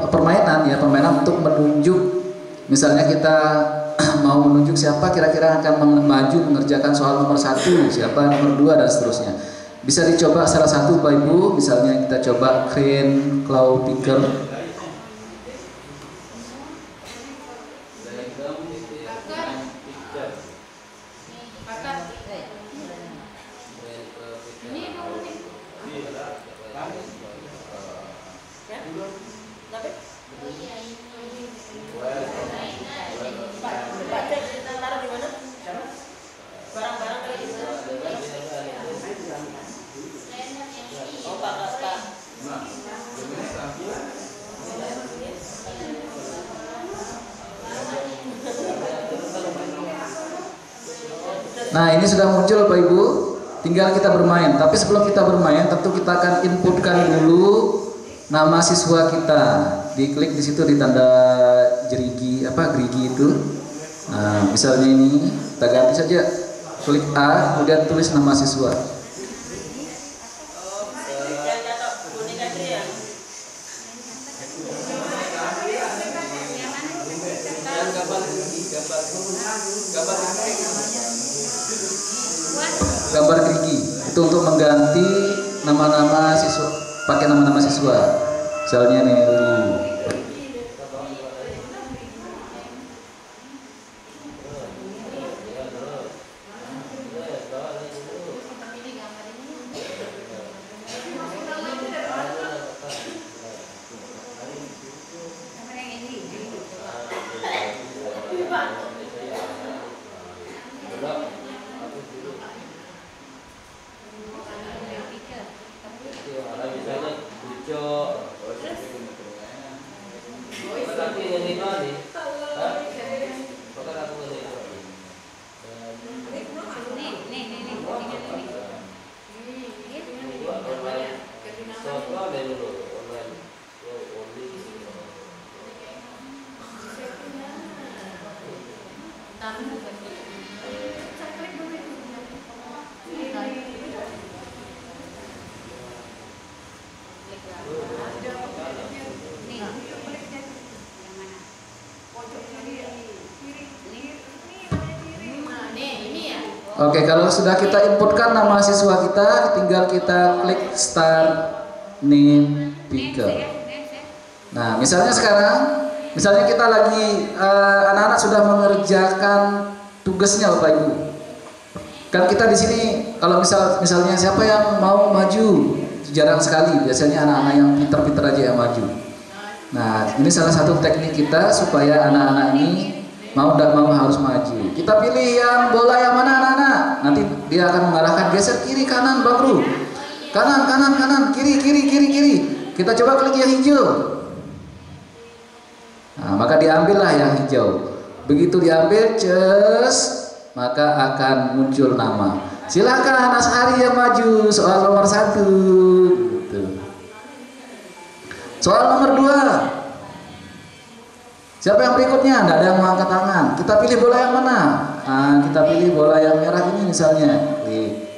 permainan untuk menunjuk, misalnya kita mau menunjuk siapa kira-kira akan maju mengerjakan soal nomor 1, siapa nomor 2 dan seterusnya. Bisa dicoba salah satu Bapak Ibu, misalnya kita coba crane claw picker. Nah, ini sudah muncul Bapak Ibu, tinggal kita bermain. Tapi sebelum kita bermain, tentu kita akan inputkan dulu nama siswa kita. Diklik di situ di tanda gerigi itu. Nah, misalnya ini kita ganti saja, klik A, kemudian tulis nama siswa. Gambar gerigi itu untuk mengganti nama-nama siswa, pakai nama-nama siswa. Misalnya nih Oke, kalau sudah kita inputkan nama siswa kita, tinggal kita klik start name picker. Nah, misalnya sekarang, misalnya kita lagi anak-anak sudah mengerjakan tugasnya Bapak Ibu. Kan kita di sini kalau misalnya siapa yang mau maju, jarang sekali, biasanya anak-anak yang pinter-pinter aja yang maju. Nah, ini salah satu teknik kita supaya anak-anak ini mau tidak mau harus maju. Kita pilih yang bola yang mana anak-anak. Nanti dia akan mengarahkan geser kiri kanan Bang Bro. Kanan kanan kanan, kiri kiri kiri kiri. Kita coba klik yang hijau. Nah, maka diambillah yang hijau. Begitu diambil, maka akan muncul nama. Silakan Ashari yang maju, soal nomor 1. Gitu. Soal nomor 2. Siapa yang berikutnya? Tidak ada yang mau angkat tangan. Kita pilih bola yang mana? Nah, kita pilih bola yang merah ini misalnya. Klik.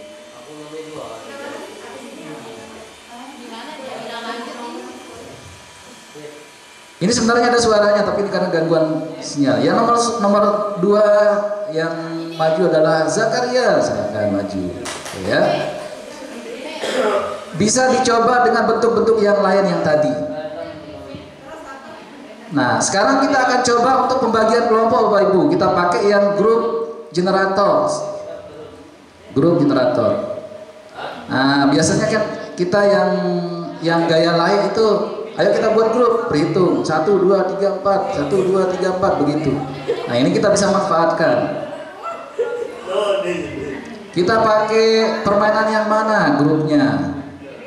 Ini sebenarnya ada suaranya, tapi ini karena gangguan sinyal. Yang nomor 2 yang maju adalah Zakaria, silakan maju. Ya. Bisa dicoba dengan bentuk-bentuk yang lain yang tadi. Nah, sekarang kita akan coba untuk pembagian kelompok Bapak Ibu. Kita pakai yang grup generator. Grup generator. Nah, biasanya kan kita yang gaya lain itu, ayo kita buat grup, berhitung 1 2 3 4, 1 2 3 4 begitu. Nah, ini kita bisa manfaatkan. Kita pakai permainan yang mana grupnya?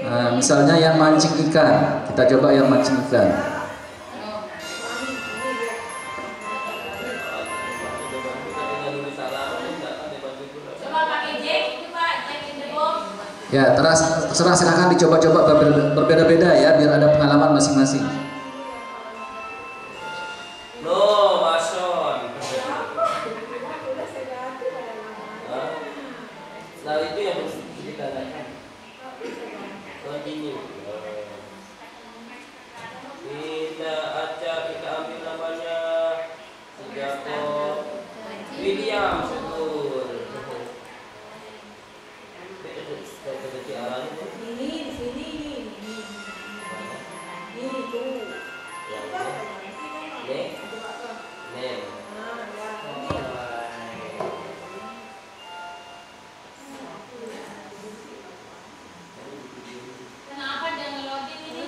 Nah, misalnya yang mancing ikan. Kita coba yang mancing ikan. Ya, terserah, silahkan dicoba-coba berbeda-beda ya, biar ada pengalaman masing-masing. No, Mason. Nah, itu yang harus ditanyakan. Continue. Kita ambil namanya Jacob William Syukur. Ini di sini ini tuh. Kenapa jangan login ini?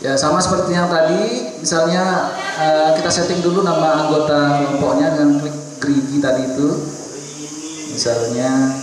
Ya, sama seperti yang tadi, misalnya kita setting dulu nama anggota kelompoknya dengan klik gerigi tadi itu. Misalnya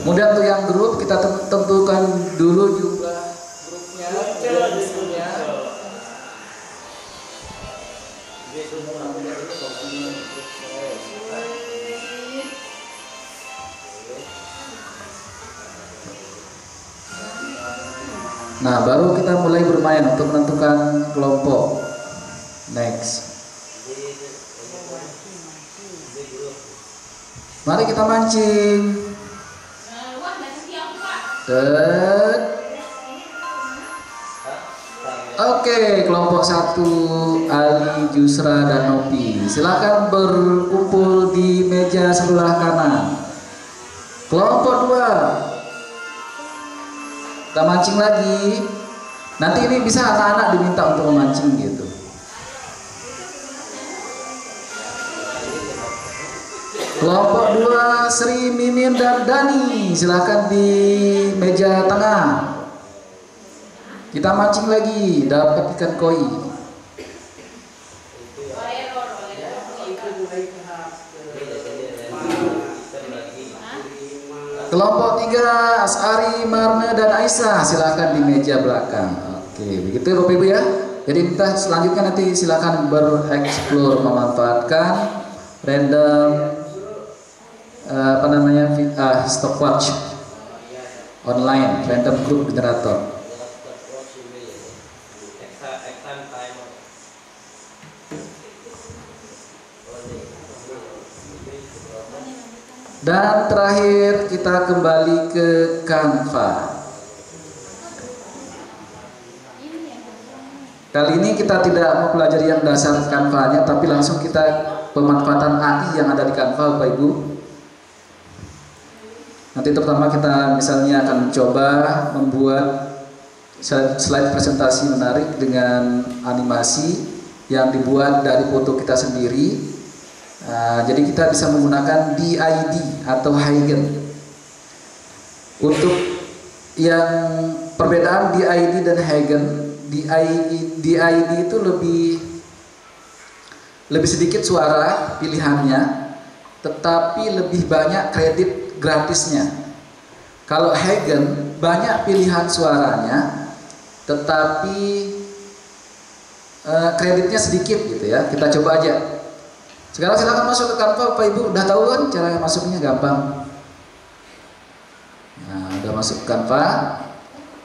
kemudian untuk yang grup kita tentukan dulu jumlah grupnya, grupnya. Nah, baru kita mulai bermain untuk menentukan kelompok. Next. Mari kita mancing. Oke, kelompok 1 Ali, Jusra, dan Nopi. Silakan berkumpul di meja sebelah kanan. Kelompok 2 kita mancing lagi. Nanti ini bisa anak-anak diminta untuk memancing gitu. Kelompok 2 Sri Mimin dan Dani, silakan di meja tengah. Kita mancing lagi, dapat ikan koi. Kelompok 3, Asari, Marne, dan Aisyah, silakan di meja belakang. Oke, begitu Bapak Ibu ya. Jadi kita selanjutnya nanti silakan bereksplor memanfaatkan random stopwatch online, random group generator. Dan terakhir kita kembali ke Canva. Kali ini kita tidak mempelajari yang dasar Canva-nya, tapi langsung kita pemanfaatan AI yang ada di Canva, Bapak Ibu. Nanti pertama kita misalnya akan mencoba membuat slide presentasi menarik dengan animasi yang dibuat dari foto kita sendiri. Jadi kita bisa menggunakan DID atau Huygens. Untuk yang perbedaan DID dan Huygens, DID itu lebih sedikit suara pilihannya, tetapi lebih banyak kredit gratisnya. Kalau Huygens banyak pilihan suaranya, tetapi kreditnya sedikit gitu ya. Kita coba aja. Sekarang silakan masuk ke Canva, Bapak Ibu. Udah tahu kan cara masuknya gampang. Nah, udah masuk ke Canva.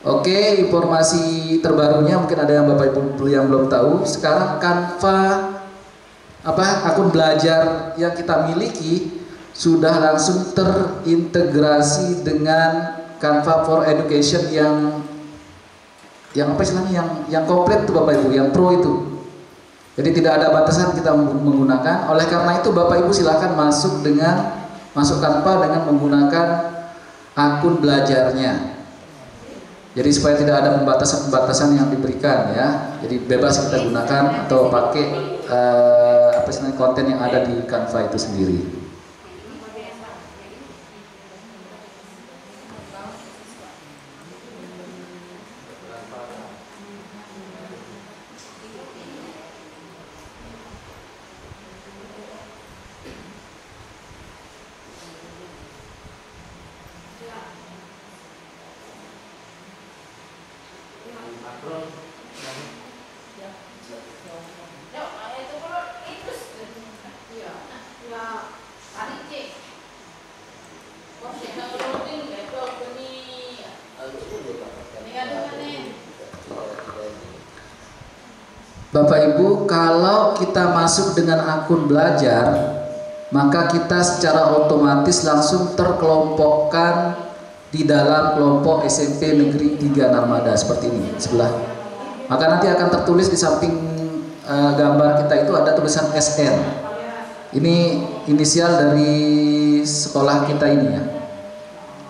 Oke, informasi terbarunya mungkin ada yang Bapak Ibu yang belum tahu. Sekarang Canva akun belajar yang kita miliki sudah langsung terintegrasi dengan Canva for Education yang apa istilahnya yang komplit tuh Bapak Ibu, yang pro itu. Jadi tidak ada batasan kita menggunakan. Oleh karena itu Bapak Ibu silakan masuk Canva dengan menggunakan akun belajarnya. Jadi supaya tidak ada pembatasan yang diberikan ya. Jadi bebas kita gunakan atau pakai konten yang ada di Canva itu sendiri. Bapak Ibu, kalau kita masuk dengan akun belajar, maka kita secara otomatis langsung terkelompokkan di dalam kelompok SMP Negeri 3 Narmada seperti ini sebelah. Maka nanti akan tertulis di samping gambar kita itu ada tulisan SN. Ini inisial dari sekolah kita ini ya.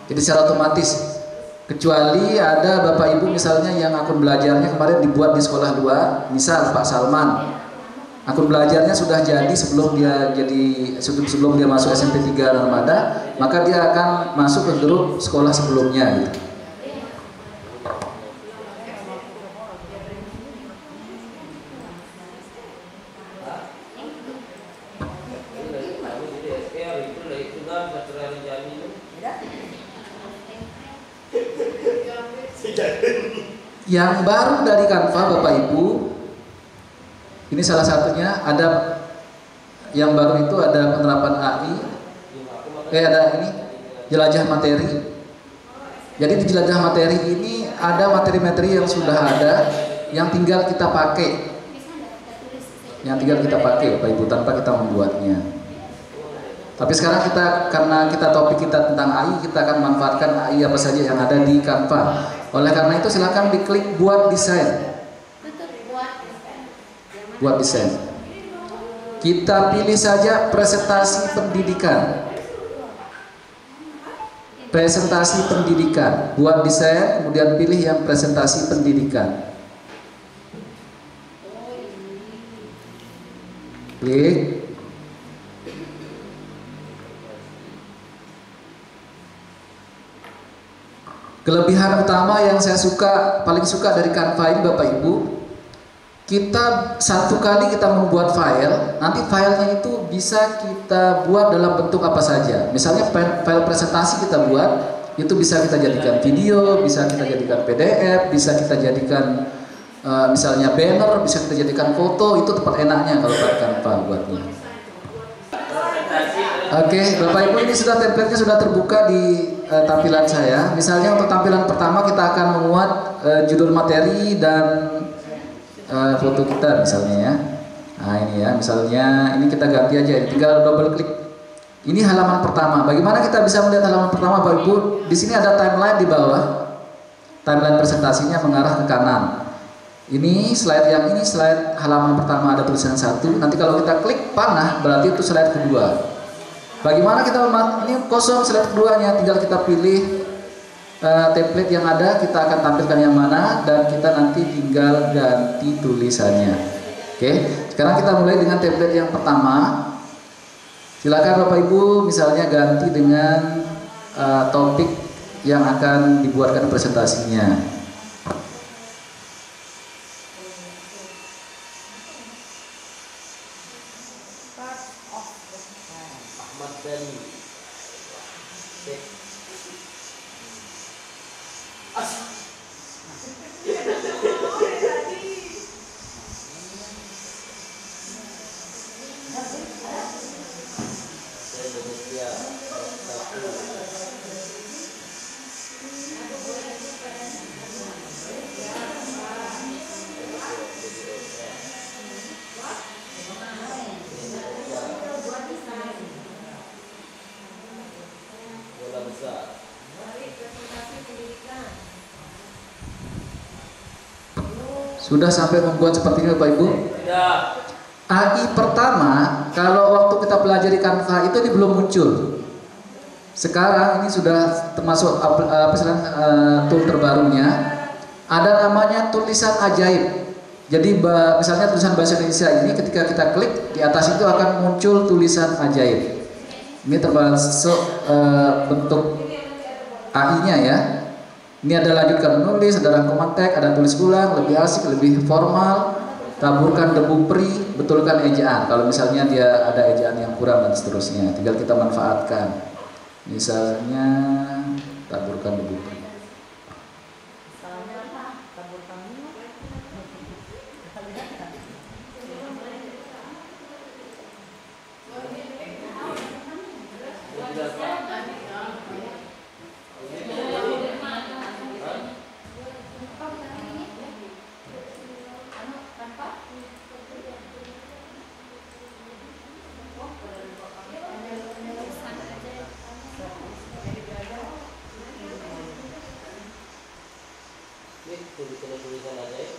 Jadi secara otomatis. Kecuali ada Bapak Ibu misalnya yang akun belajarnya kemarin dibuat di sekolah luar, misal Pak Salman, akun belajarnya sudah jadi sebelum dia masuk SMP 3 Narmada, maka dia akan masuk ke grup sekolah sebelumnya gitu. Yang baru dari Canva Bapak Ibu, ini salah satunya ada yang baru itu ada penerapan AI, ada ini jelajah materi. Jadi di jelajah materi ini ada materi-materi yang sudah ada, yang tinggal kita pakai, Bapak Ibu tanpa kita membuatnya. Tapi sekarang karena topik kita tentang AI, kita akan manfaatkan AI apa saja yang ada di Canva. Oleh karena itu silakan diklik buat desain. Buat desain. Kita pilih saja presentasi pendidikan. Presentasi pendidikan. Buat desain, kemudian pilih yang presentasi pendidikan. Klik. Kelebihan utama yang saya paling suka dari Canva ini Bapak Ibu, kita satu kali kita membuat file, nanti filenya itu bisa kita buat dalam bentuk apa saja. Misalnya file presentasi kita buat, itu bisa kita jadikan video, bisa kita jadikan PDF, bisa kita jadikan misalnya banner, bisa kita jadikan foto. Itu tempat enaknya kalau pakai Canva buatnya. Oke, Bapak Ibu, ini sudah template-nya sudah terbuka di tampilan saya. Misalnya untuk tampilan pertama kita akan memuat judul materi dan foto kita misalnya ya. Nah ini ya, misalnya ini kita ganti aja, tinggal double klik. Ini halaman pertama. Bagaimana kita bisa melihat halaman pertama, Bapak Ibu? Di sini ada timeline di bawah. Timeline presentasinya mengarah ke kanan. Ini slide yang ini slide halaman pertama, ada tulisan 1. Nanti kalau kita klik panah berarti itu slide kedua. Bagaimana kita ini kosong slide keduanya, tinggal kita pilih template yang ada, kita akan tampilkan yang mana dan kita nanti tinggal ganti tulisannya. Oke, sekarang kita mulai dengan template yang pertama. Silakan Bapak Ibu misalnya ganti dengan topik yang akan dibuatkan presentasinya. Sudah sampai membuat seperti ini Bapak Ibu? Ya. AI pertama, kalau waktu kita pelajari Canva itu ini belum muncul. Sekarang ini sudah termasuk tool terbarunya. Ada namanya tulisan ajaib. Jadi misalnya tulisan bahasa Indonesia ini ketika kita klik di atas itu akan muncul tulisan ajaib. Ini termasuk bentuk AI-nya ya. Ini ada lanjutkan menulis, ada rangkuman teks, ada tulis ulang, lebih asik, lebih formal, taburkan debu peri, betulkan ejaan. Kalau misalnya dia ada ejaan yang kurang dan seterusnya, tinggal kita manfaatkan. Misalnya taburkan debu peri. Tulisan ajaib.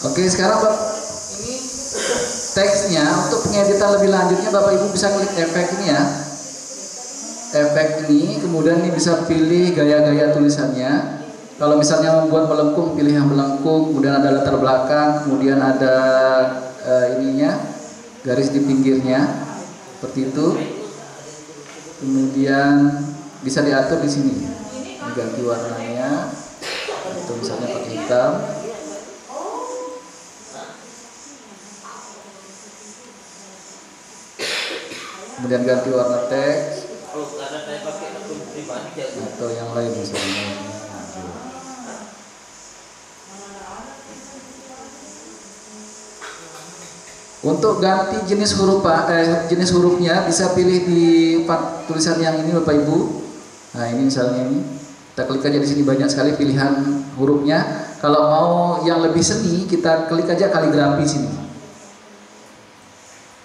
Oke, sekarang ini teksnya untuk pengeditan lebih lanjutnya Bapak Ibu bisa klik efek ini ya. Efek ini, kemudian ini bisa pilih gaya-gaya tulisannya. Kalau misalnya membuat melengkung, pilih yang melengkung, kemudian ada latar belakang, kemudian ada ininya, garis di pinggirnya, seperti itu. Kemudian bisa diatur di sini, ganti warnanya, atau misalnya pakai hitam. Kemudian ganti warna teks atau yang lain misalnya. Untuk ganti jenis hurufnya bisa pilih di tulisan yang ini Bapak Ibu. Nah ini misalnya ini Kita klik aja di sini, banyak sekali pilihan hurufnya. Kalau mau yang lebih seni, kita klik aja kaligrafi sini.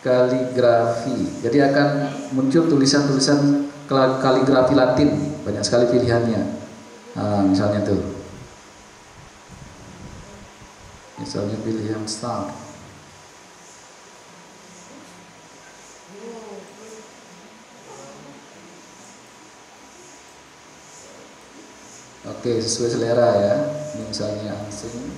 Kaligrafi. Jadi akan muncul tulisan-tulisan kaligrafi Latin, banyak sekali pilihannya. Nah, misalnya tuh. Misalnya pilih yang star. Oke, sesuai selera ya. Ini misalnya asing.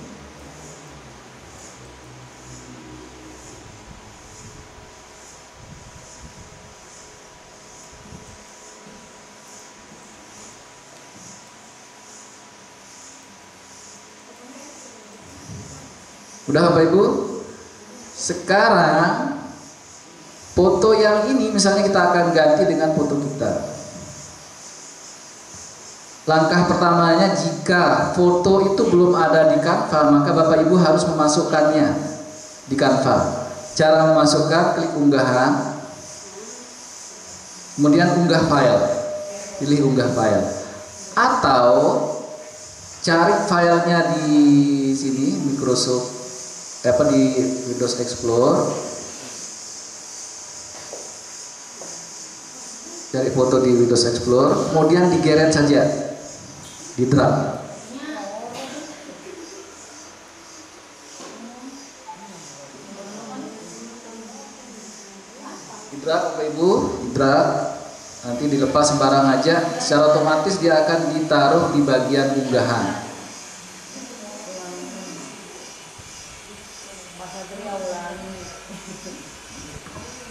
Udah Bapak Ibu? Sekarang foto yang ini misalnya kita akan ganti dengan foto kita. Langkah pertamanya, jika foto itu belum ada di Canva, maka Bapak Ibu harus memasukkannya di Canva. Cara memasukkan, klik unggahan, kemudian unggah file, pilih unggah file, atau cari filenya di sini Microsoft di Windows Explorer, cari foto di Windows Explorer, kemudian digeret saja, di drag. Di drag Bapak Ibu, di drag, nanti dilepas sembarang aja, secara otomatis dia akan ditaruh di bagian unggahan.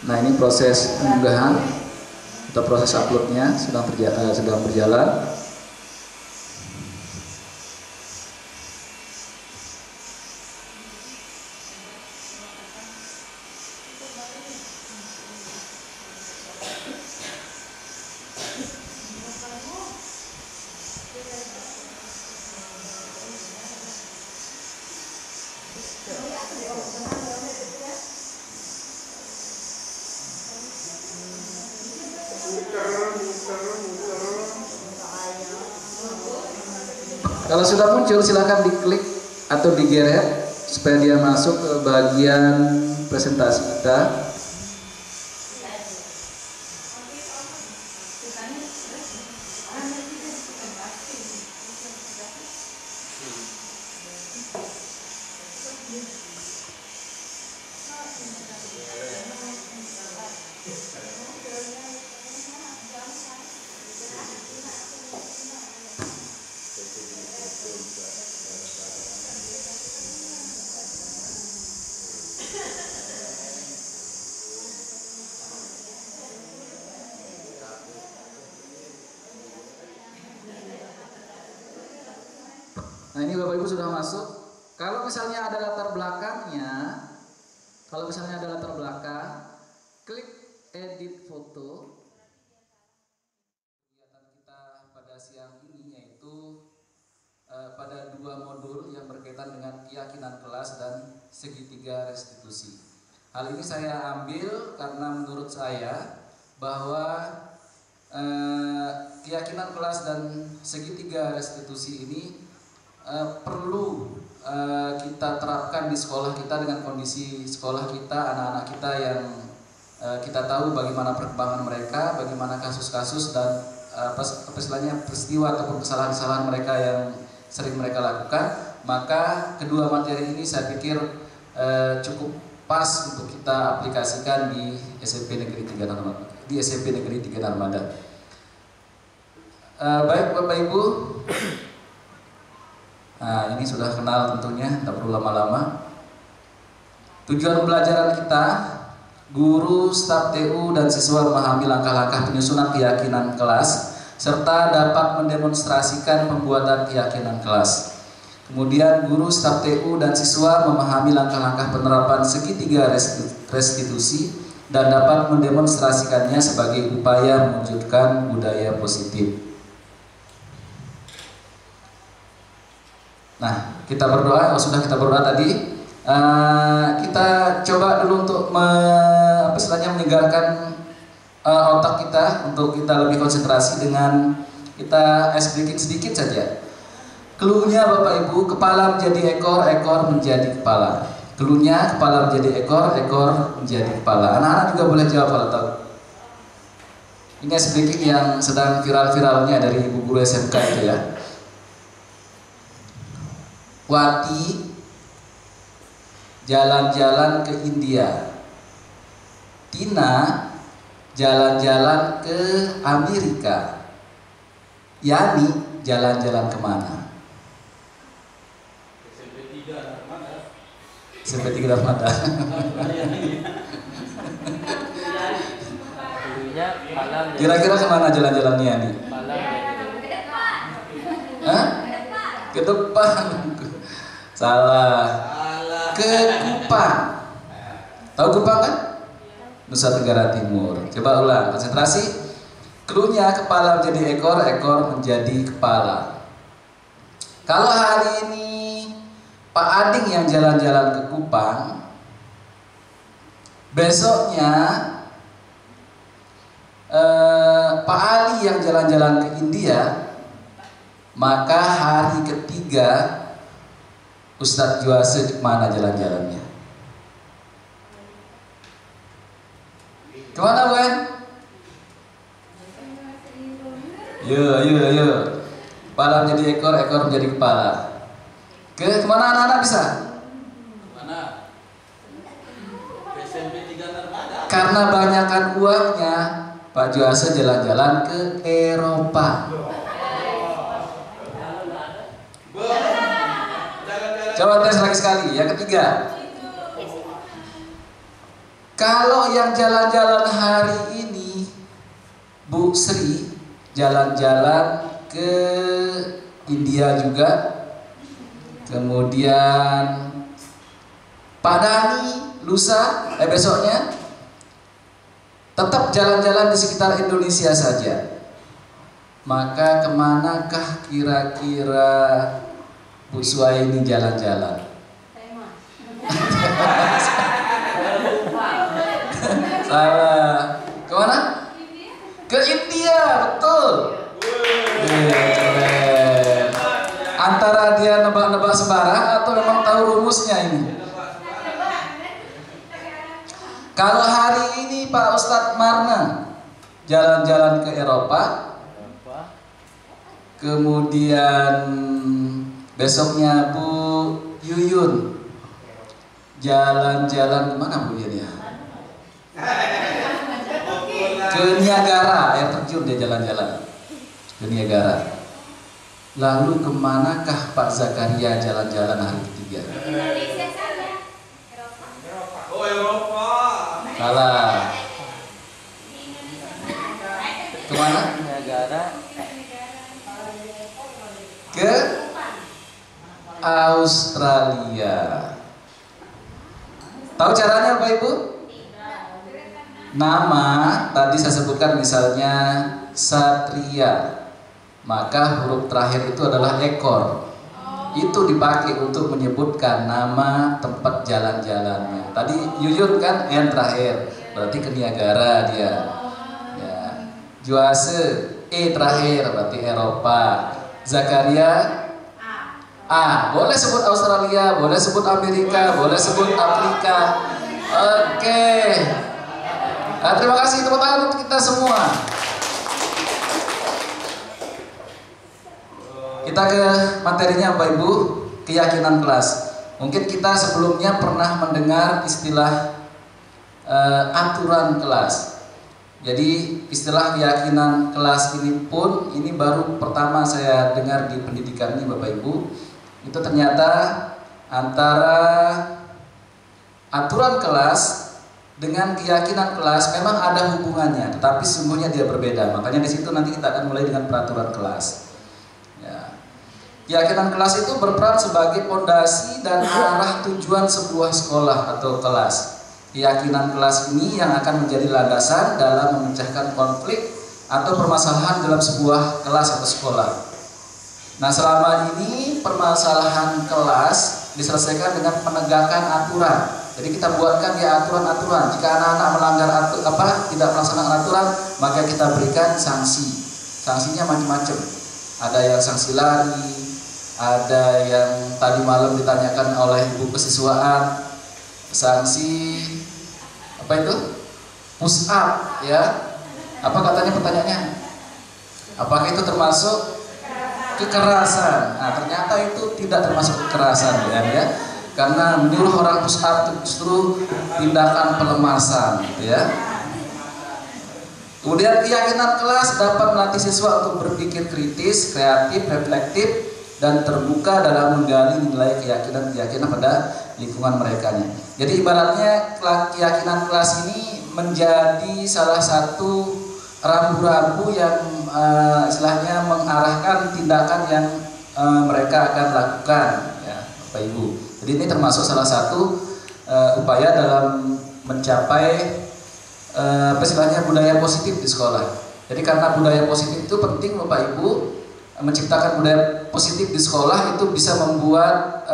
Nah, ini proses pengunggahan atau proses uploadnya sedang berjalan. Kalau sudah muncul, silahkan diklik atau digeret supaya dia masuk ke bagian presentasi kita. Nah, ini Bapak Ibu sudah masuk. Kalau misalnya ada latar belakangnya, klik edit foto. Kegiatan kita pada siang ini yaitu pada dua modul yang berkaitan dengan keyakinan kelas dan segitiga restitusi. Hal ini saya ambil karena menurut saya bahwa keyakinan kelas dan segitiga restitusi ini perlu kita terapkan di sekolah kita dengan kondisi sekolah kita, anak-anak kita yang kita tahu bagaimana perkembangan mereka, bagaimana kasus-kasus dan peristiwa ataupun kesalahan-kesalahan mereka yang sering mereka lakukan. Maka kedua materi ini saya pikir cukup pas untuk kita aplikasikan di SMP Negeri 3 Narmada. Baik Bapak Ibu. Nah, ini sudah kenal tentunya, tidak perlu lama-lama. Tujuan pembelajaran kita, guru, staf TU, dan siswa memahami langkah-langkah penyusunan keyakinan kelas, serta dapat mendemonstrasikan pembuatan keyakinan kelas. Kemudian guru, staf TU, dan siswa memahami langkah-langkah penerapan segitiga restitusi, dan dapat mendemonstrasikannya sebagai upaya mewujudkan budaya positif. Nah, kita berdoa. Sudah kita berdoa tadi. Kita coba dulu untuk menyegarkan otak kita untuk kita lebih konsentrasi dengan Kita breaking sedikit saja. Cluenya Bapak Ibu, kepala menjadi ekor, ekor menjadi kepala. Cluenya kepala menjadi ekor, ekor menjadi kepala. Anak-anak juga boleh jawab kalau tahu. Ini breaking yang sedang viral-viralnya dari ibu guru SMK itu ya. Wati jalan-jalan ke India. Tina jalan-jalan ke Amerika. Yani jalan-jalan kemana? SMP 3 Armada. Kira-kira kemana jalan-jalannya Yani? Hah? Ke depan. Salah. Ke Kupang. Tahu Kupang kan? Nusa Tenggara Timur. Coba ulang, konsentrasi. Cluenya kepala menjadi ekor, ekor menjadi kepala. Kalau hari ini Pak Ading yang jalan-jalan ke Kupang, besoknya Pak Ali yang jalan-jalan ke India, maka hari ketiga Ustadz Juase kemana jalan-jalannya? Kemana Wen? Yo. Kepala menjadi ekor, ekor menjadi kepala. Kemana anak-anak bisa? Mana? SMP 3 Armada. Karena banyakkan uangnya, Pak Juase jalan-jalan ke Eropa. Coba tes lagi sekali, yang ketiga. Kalau yang jalan-jalan hari ini Bu Sri jalan-jalan ke India juga, kemudian Pak Dani lusa besoknya tetap jalan-jalan di sekitar Indonesia saja, maka kemanakah kira-kira Bu Suaini jalan-jalan? Salah. Kemana? Ke India, betul. Antara dia nebak-nebak sembarang atau memang tahu rumusnya ini? Kalau hari ini Pak Ustadz Marna jalan-jalan ke Eropa, kemudian besoknya Bu Yuyun jalan-jalan kemana Bu Yuyun ya? Ke Niagara, air terjun dia jalan-jalan ke Niagara. Lalu kemanakah Pak Zakaria jalan-jalan hari ketiga? Indonesia saja. Oh, Eropa. Salah. Kemana? Niagara. Ke Australia. Tahu caranya Bapak Ibu? Nama tadi saya sebutkan misalnya Satria, maka huruf terakhir itu adalah ekor. Itu dipakai untuk menyebutkan nama tempat jalan-jalannya. Tadi Yuyun kan N terakhir, berarti ke Niagara dia. Ya. Juase E terakhir, berarti Eropa. Zakaria A. Boleh sebut Australia, boleh sebut Amerika, boleh sebut Afrika. Oke. Nah, terima kasih tepuk tangan untuk kita semua. Kita ke materinya Bapak Ibu, keyakinan kelas. Mungkin kita sebelumnya pernah mendengar istilah aturan kelas. Jadi istilah keyakinan kelas ini pun ini baru pertama saya dengar di pendidikan ini Bapak Ibu. Itu ternyata antara aturan kelas dengan keyakinan kelas memang ada hubungannya, tetapi sesungguhnya dia berbeda. Makanya di situ nanti kita akan mulai dengan peraturan kelas. Ya. Keyakinan kelas itu berperan sebagai fondasi dan arah tujuan sebuah sekolah atau kelas. Keyakinan kelas ini yang akan menjadi landasan dalam memecahkan konflik atau permasalahan dalam sebuah kelas atau sekolah. Nah, selama ini permasalahan kelas diselesaikan dengan penegakan aturan. Jadi kita buatkan ya aturan-aturan. Jika anak-anak melanggar tidak melaksanakan aturan, maka kita berikan sanksi. sanksinya macam-macam. Ada yang sanksi lari, ada yang tadi malam ditanyakan oleh ibu kesiswaan, sanksi apa itu? Push up, ya. Apa katanya pertanyaannya? Apakah itu termasuk kekerasan? Nah, ternyata itu tidak termasuk kekerasan, ya. Karena menyuruh orang push up itu justru tindakan pelemasan, ya. Kemudian keyakinan kelas dapat melatih siswa untuk berpikir kritis, kreatif, reflektif, dan terbuka dalam menggali nilai keyakinan pada lingkungan mereka. Jadi ibaratnya keyakinan kelas ini menjadi salah satu rambu-rambu yang istilahnya mengarahkan tindakan yang mereka akan lakukan, ya, Bapak Ibu. Jadi ini termasuk salah satu upaya dalam mencapai istilahnya budaya positif di sekolah. Jadi karena budaya positif itu penting, Bapak Ibu, menciptakan budaya positif di sekolah itu bisa membuat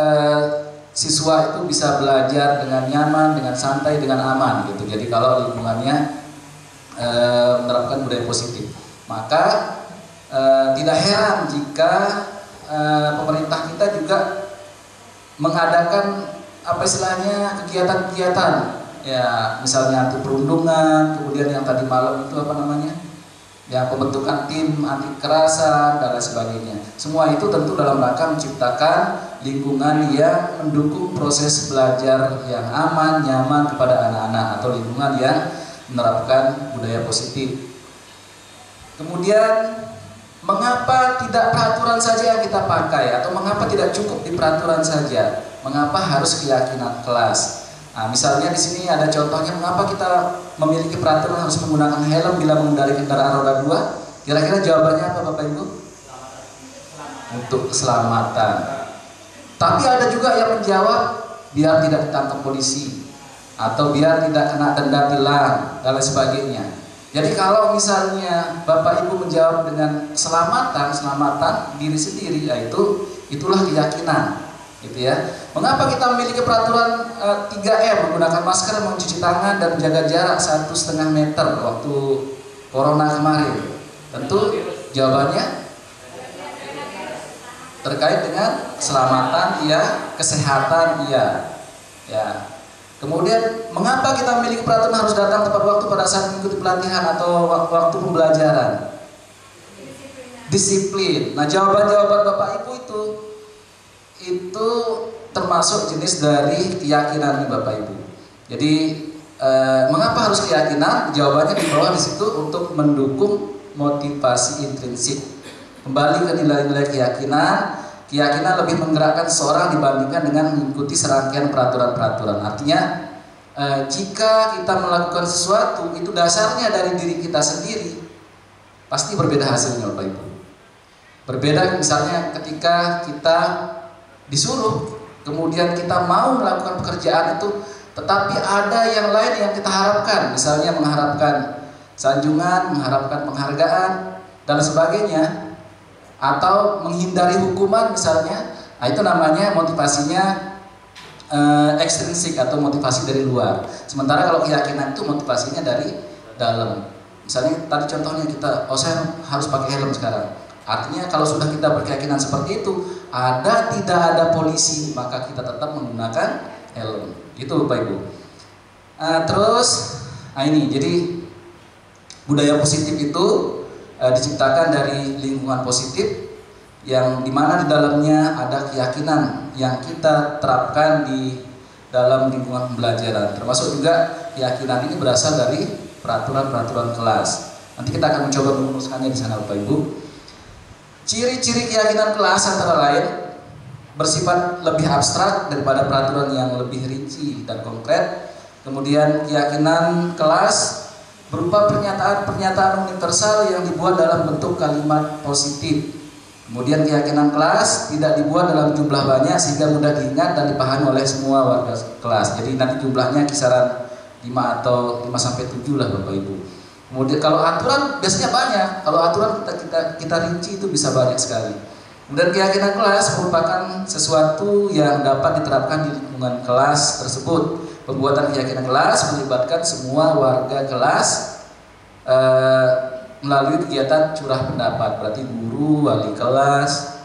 siswa itu bisa belajar dengan nyaman, dengan santai, dengan aman gitu. Jadi kalau lingkungannya menerapkan budaya positif, maka tidak heran jika pemerintah kita juga mengadakan apa istilahnya kegiatan-kegiatan, ya misalnya anti perundungan, kemudian yang tadi malam itu apa namanya, ya pembentukan tim anti kekerasan dan lain sebagainya. Semua itu tentu dalam rangka menciptakan lingkungan yang mendukung proses belajar yang aman, nyaman kepada anak-anak, atau lingkungan yang menerapkan budaya positif. Kemudian mengapa tidak peraturan saja yang kita pakai, atau mengapa tidak cukup di peraturan saja? Mengapa harus keyakinan kelas? Nah, misalnya di sini ada contohnya mengapa kita memiliki peraturan harus menggunakan helm bila mengendarai kendaraan roda 2. Kira-kira jawabannya apa, Bapak Ibu? Untuk keselamatan. Tapi ada juga yang menjawab biar tidak ditangkap polisi, atau biar tidak kena denda tilang dan lain sebagainya. Jadi kalau misalnya Bapak Ibu menjawab dengan keselamatan diri sendiri, yaitu itulah keyakinan, gitu ya. Mengapa kita memiliki peraturan 3M, menggunakan masker, mencuci tangan, dan menjaga jarak 1,5 meter waktu corona kemarin? Tentu jawabannya terkait dengan keselamatan, iya, kesehatan, iya, ya. Kemudian mengapa kita memiliki peraturan harus datang tepat waktu pada saat mengikuti pelatihan atau waktu pembelajaran? Disiplin. Nah, jawaban-jawaban Bapak Ibu itu termasuk jenis dari keyakinan nih, Bapak Ibu. Jadi mengapa harus keyakinan? Jawabannya di bawah di situ, untuk mendukung motivasi intrinsik. Kembali ke nilai-nilai keyakinan. Keyakinan lebih menggerakkan seseorang dibandingkan dengan mengikuti serangkaian peraturan-peraturan. Artinya jika kita melakukan sesuatu itu dasarnya dari diri kita sendiri, pasti berbeda hasilnya, Bapak Ibu. Berbeda misalnya ketika kita disuruh, kemudian kita mau melakukan pekerjaan itu, tetapi ada yang lain yang kita harapkan, misalnya mengharapkan sanjungan, mengharapkan penghargaan dan sebagainya, atau menghindari hukuman misalnya. Nah, itu namanya motivasinya ekstrinsik atau motivasi dari luar. Sementara kalau keyakinan itu motivasinya dari dalam. Misalnya tadi contohnya kita, saya harus pakai helm sekarang. Artinya kalau sudah kita berkeyakinan seperti itu, tidak ada polisi, maka kita tetap menggunakan helm. Itu Bapak Ibu. Ini jadi budaya positif itu diciptakan dari lingkungan positif yang dimana di dalamnya ada keyakinan yang kita terapkan di dalam lingkungan pembelajaran. Termasuk juga keyakinan ini berasal dari peraturan-peraturan kelas. Nanti kita akan mencoba merumuskannya di sana, Bapak Ibu. Ciri-ciri keyakinan kelas antara lain bersifat lebih abstrak daripada peraturan yang lebih rinci dan konkret. Kemudian keyakinan kelas berupa pernyataan universal yang dibuat dalam bentuk kalimat positif. Kemudian keyakinan kelas tidak dibuat dalam jumlah banyak sehingga mudah diingat dan dipahami oleh semua warga kelas. Jadi nanti jumlahnya kisaran 5 atau 5-7 lah, Bapak Ibu. Kemudian kalau aturan biasanya banyak. Kalau aturan kita rinci itu bisa banyak sekali. Kemudian keyakinan kelas merupakan sesuatu yang dapat diterapkan di lingkungan kelas tersebut. Pembuatan keyakinan kelas melibatkan semua warga kelas melalui kegiatan curah pendapat. Berarti guru, wali kelas,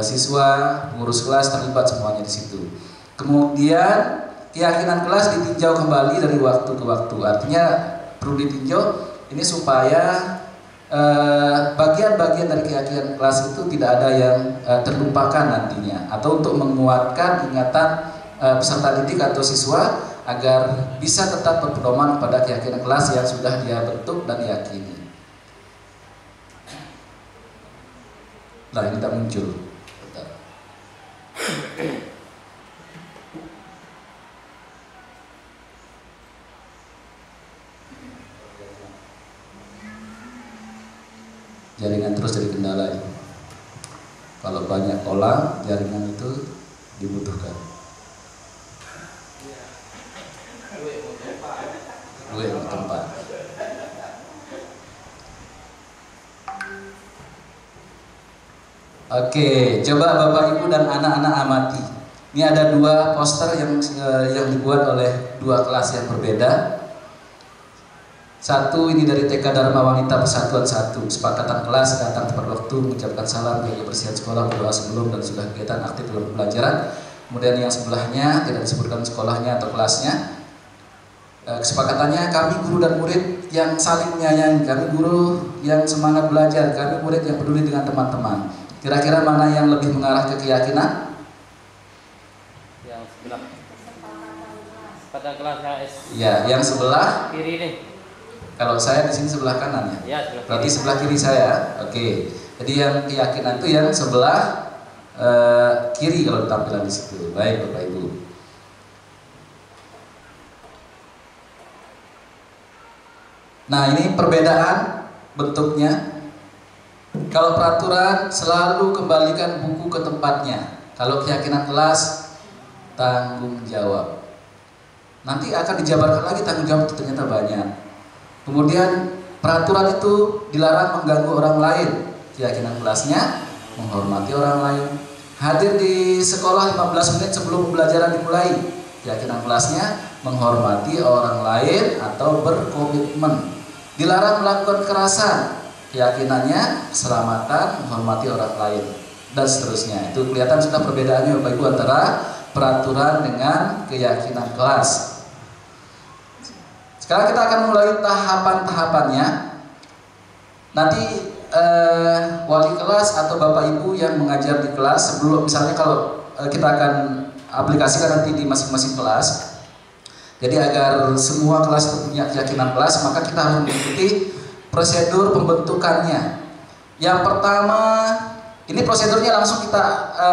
siswa, pengurus kelas terlibat semuanya di situ. Kemudian keyakinan kelas ditinjau kembali dari waktu ke waktu. Artinya perlu ditinjau ini supaya bagian-bagian dari keyakinan kelas itu tidak ada yang terlupakan nantinya, atau untuk menguatkan ingatan peserta didik atau siswa agar bisa tetap berpedoman pada keyakinan kelas yang sudah dia bentuk dan yakini. Nah, ini tak muncul. Bentar. Jaringan terus jadi kendala ya. Kalau banyak orang, jaringan itu dibutuhkan. Gue mau tempat. Oke, coba Bapak Ibu dan anak-anak amati. Ini ada dua poster yang dibuat oleh dua kelas yang berbeda. Satu ini dari TK Dharma Wanita Persatuan 1, kesepakatan kelas datang tepat waktu, mengucapkan salam, jaga kebersihan sekolah, berdoa sebelum dan sudah kegiatan aktif dalam pembelajaran. Kemudian yang sebelahnya tidak disebutkan sekolahnya atau kelasnya. Kesepakatannya, kami guru dan murid yang saling menyayangi, kami guru yang semangat belajar, kami murid yang peduli dengan teman-teman. Kira-kira mana yang lebih mengarah ke keyakinan? Yang sebelah. Kesepakatan kelas HS. Ya, yang sebelah kiri nih. Kalau saya di sini sebelah kanan ya. Ya, sebelah berarti kiri. sebelah kiri saya. Oke. Jadi yang keyakinan itu yang sebelah kiri kalau tampilan di situ. Baik, Bapak Ibu. Nah, ini perbedaan bentuknya. Kalau peraturan selalu kembalikan buku ke tempatnya. Kalau keyakinan kelas tanggung jawab. Nanti akan dijabarkan lagi tanggung jawab itu ternyata banyak. Kemudian peraturan itu dilarang mengganggu orang lain. Keyakinan kelasnya menghormati orang lain. Hadir di sekolah 15 menit sebelum pembelajaran dimulai. Keyakinan kelasnya menghormati orang lain atau berkomitmen. Dilarang melakukan kekerasan. Keyakinannya keselamatan, menghormati orang lain, dan seterusnya. Itu kelihatan sudah perbedaannya Bapak Ibu antara peraturan dengan keyakinan kelas. Sekarang kita akan mulai tahapan-tahapannya. Nanti wali kelas atau Bapak Ibu yang mengajar di kelas, sebelum misalnya kalau kita akan aplikasikan nanti di masing-masing kelas. Jadi agar semua kelas punya keyakinan kelas, maka kita harus mengikuti prosedur pembentukannya. Yang pertama, ini prosedurnya langsung kita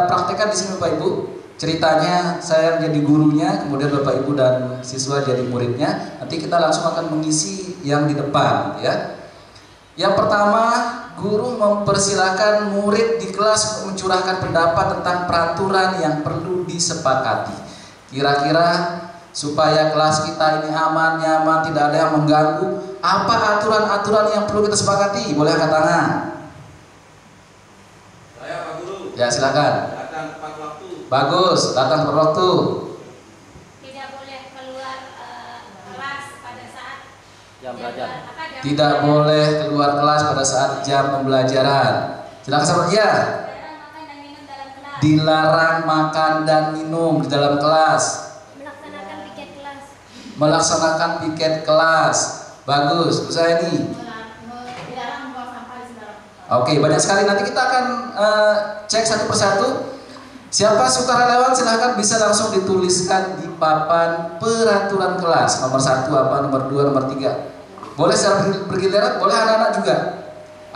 praktekkan di sini Bapak Ibu. Ceritanya saya jadi gurunya, kemudian Bapak Ibu dan siswa jadi muridnya. Nanti kita langsung akan mengisi yang di depan, ya. Yang pertama, guru mempersilahkan murid di kelas mencurahkan pendapat tentang peraturan yang perlu disepakati. Kira-kira supaya kelas kita ini aman, nyaman, tidak ada yang mengganggu, apa aturan-aturan yang perlu kita sepakati? Boleh angkat tangan. Saya Pak Guru. Ya, silakan. Datang tepat waktu. Bagus, datang tepat waktu. Tidak boleh keluar kelas pada saat Jam belajar. Tidak boleh keluar kelas pada saat jam pembelajaran. Silakan sahabat. Ya. Dilarang makan dan minum di dalam kelas. Melaksanakan piket kelas. Melaksanakan piket kelas. Bagus, usaha ini. Dilarang membawa sampah di sembarang. Oke, banyak sekali. Nanti kita akan cek satu persatu. Siapa sukarelawan silahkan bisa langsung dituliskan di papan peraturan kelas. Nomor 1 apa, nomor 2, nomor 3. Boleh secara bergiliran, boleh anak-anak juga.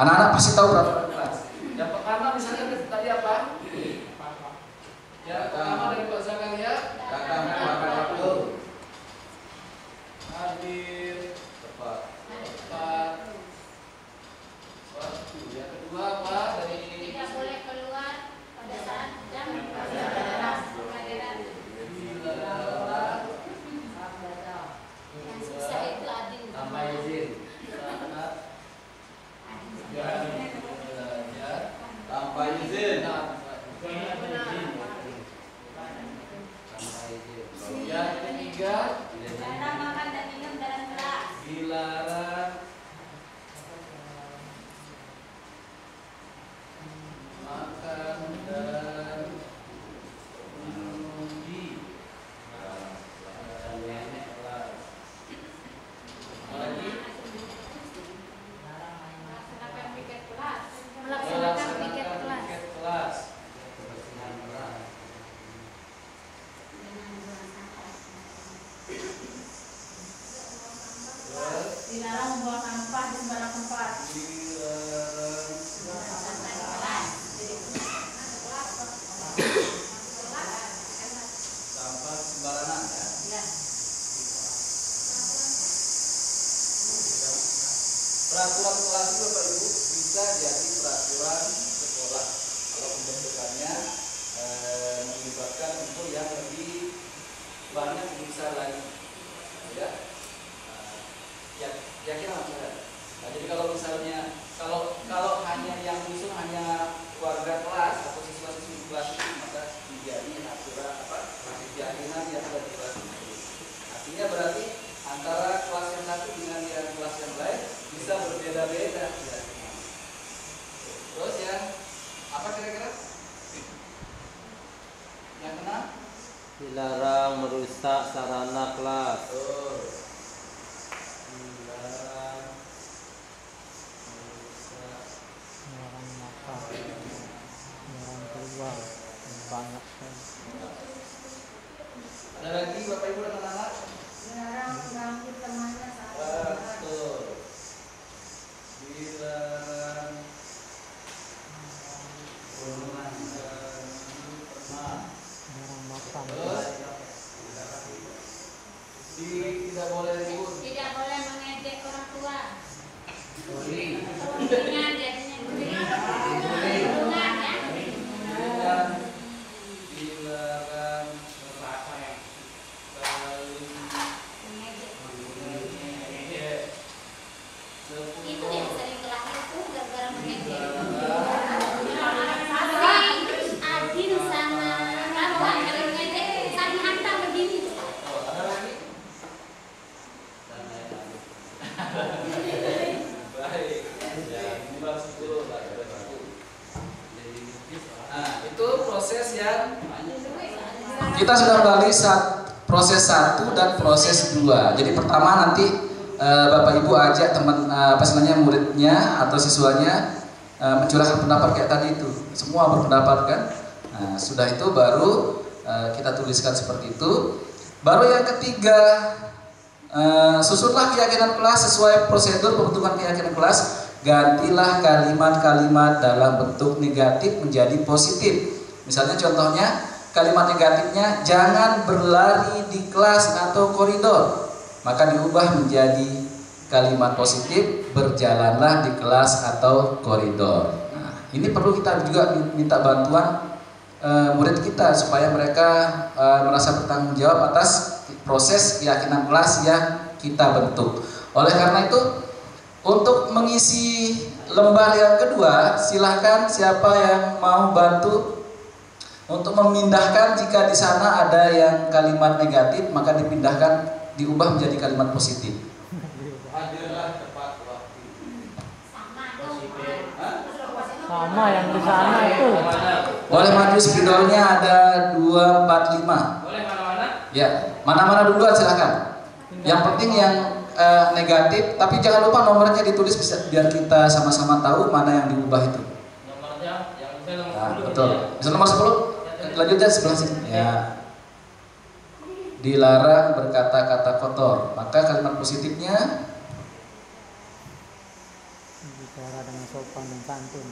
Anak-anak pasti tahu peraturan kelas. Yang pertama misalnya tadi apa? Ya, pertama dari Pak Zakaria. Datang tepat waktu. Hadir tepat waktu. Yang kedua apa? Dari Tidak boleh keluar pada saat jam pelajaran. Yang susah itu adil. tanpa izin. Tanpa izin. Yang ketiga, Dilarang makan dan minum dalam kelas. dilarang banyak lebih besar lagi, ya. Ya kira maksudnya. Nah, jadi kalau misalnya kalau hanya yang musuh hanya warga kelas atau siswa-siswi kelas itu, maka menjadi keyakinan yang ada di kelas itu. Artinya berarti antara kelas yang satu dengan yang kelas yang lain bisa berbeda-beda. Terus yang apa kira-kira? Yang kena? Dilarang merusak sarana kelas. Dilarang merusak. Melarang makan, melarang keluar, banyak kan. Ada lagi Bapak Ibu dan anak-anak? Dilarang mengganggu temannya saat Betul. Dilarang Melarang makan. tidak boleh ribut. tidak boleh mengejek orang tua. Bullying. Dengan jadinya dengan ya. Dilarang Itu yang sering kelahi itu gara-gara mengejek. Adin sama Rafa kalau mengejek saling hantam begini. Ada lagi? Baik. Ya, 10 lah. Nah, itu proses yang kita sudah melalui proses 1 dan proses 2. Jadi pertama nanti Bapak Ibu ajak teman muridnya atau siswanya mencurahkan pendapat kayak tadi itu. Semua berpendapat kan? Nah, sudah itu baru kita tuliskan seperti itu. Baru yang ketiga, susunlah keyakinan kelas sesuai prosedur pembentukan keyakinan kelas. Gantilah kalimat-kalimat dalam bentuk negatif menjadi positif. Misalnya contohnya kalimat negatifnya jangan berlari di kelas atau koridor. Maka diubah menjadi kalimat positif berjalanlah di kelas atau koridor. Nah, ini perlu kita juga minta bantuan murid kita supaya mereka merasa bertanggung jawab atas proses keyakinan kelas yang kita bentuk. Oleh karena itu, untuk mengisi lembar yang kedua, silahkan siapa yang mau bantu untuk memindahkan jika di sana ada yang kalimat negatif, maka dipindahkan, diubah menjadi kalimat positif. Hadirlah tepat waktu. Sama yang di sana itu. Boleh maju spidolnya ada 245. Boleh mana-mana? Ya, mana-mana duluan silakan. Yang penting yang negatif, tapi jangan lupa nomornya ditulis bisa biar kita sama-sama tahu mana yang diubah itu. Nomornya yang misalnya nomor Nah, 10. betul. Misal nomor 10, lanjutnya sebelah sini. Ya. Dilarang berkata-kata kotor. Maka kalimat positifnya Bicara dengan sopan dan santun.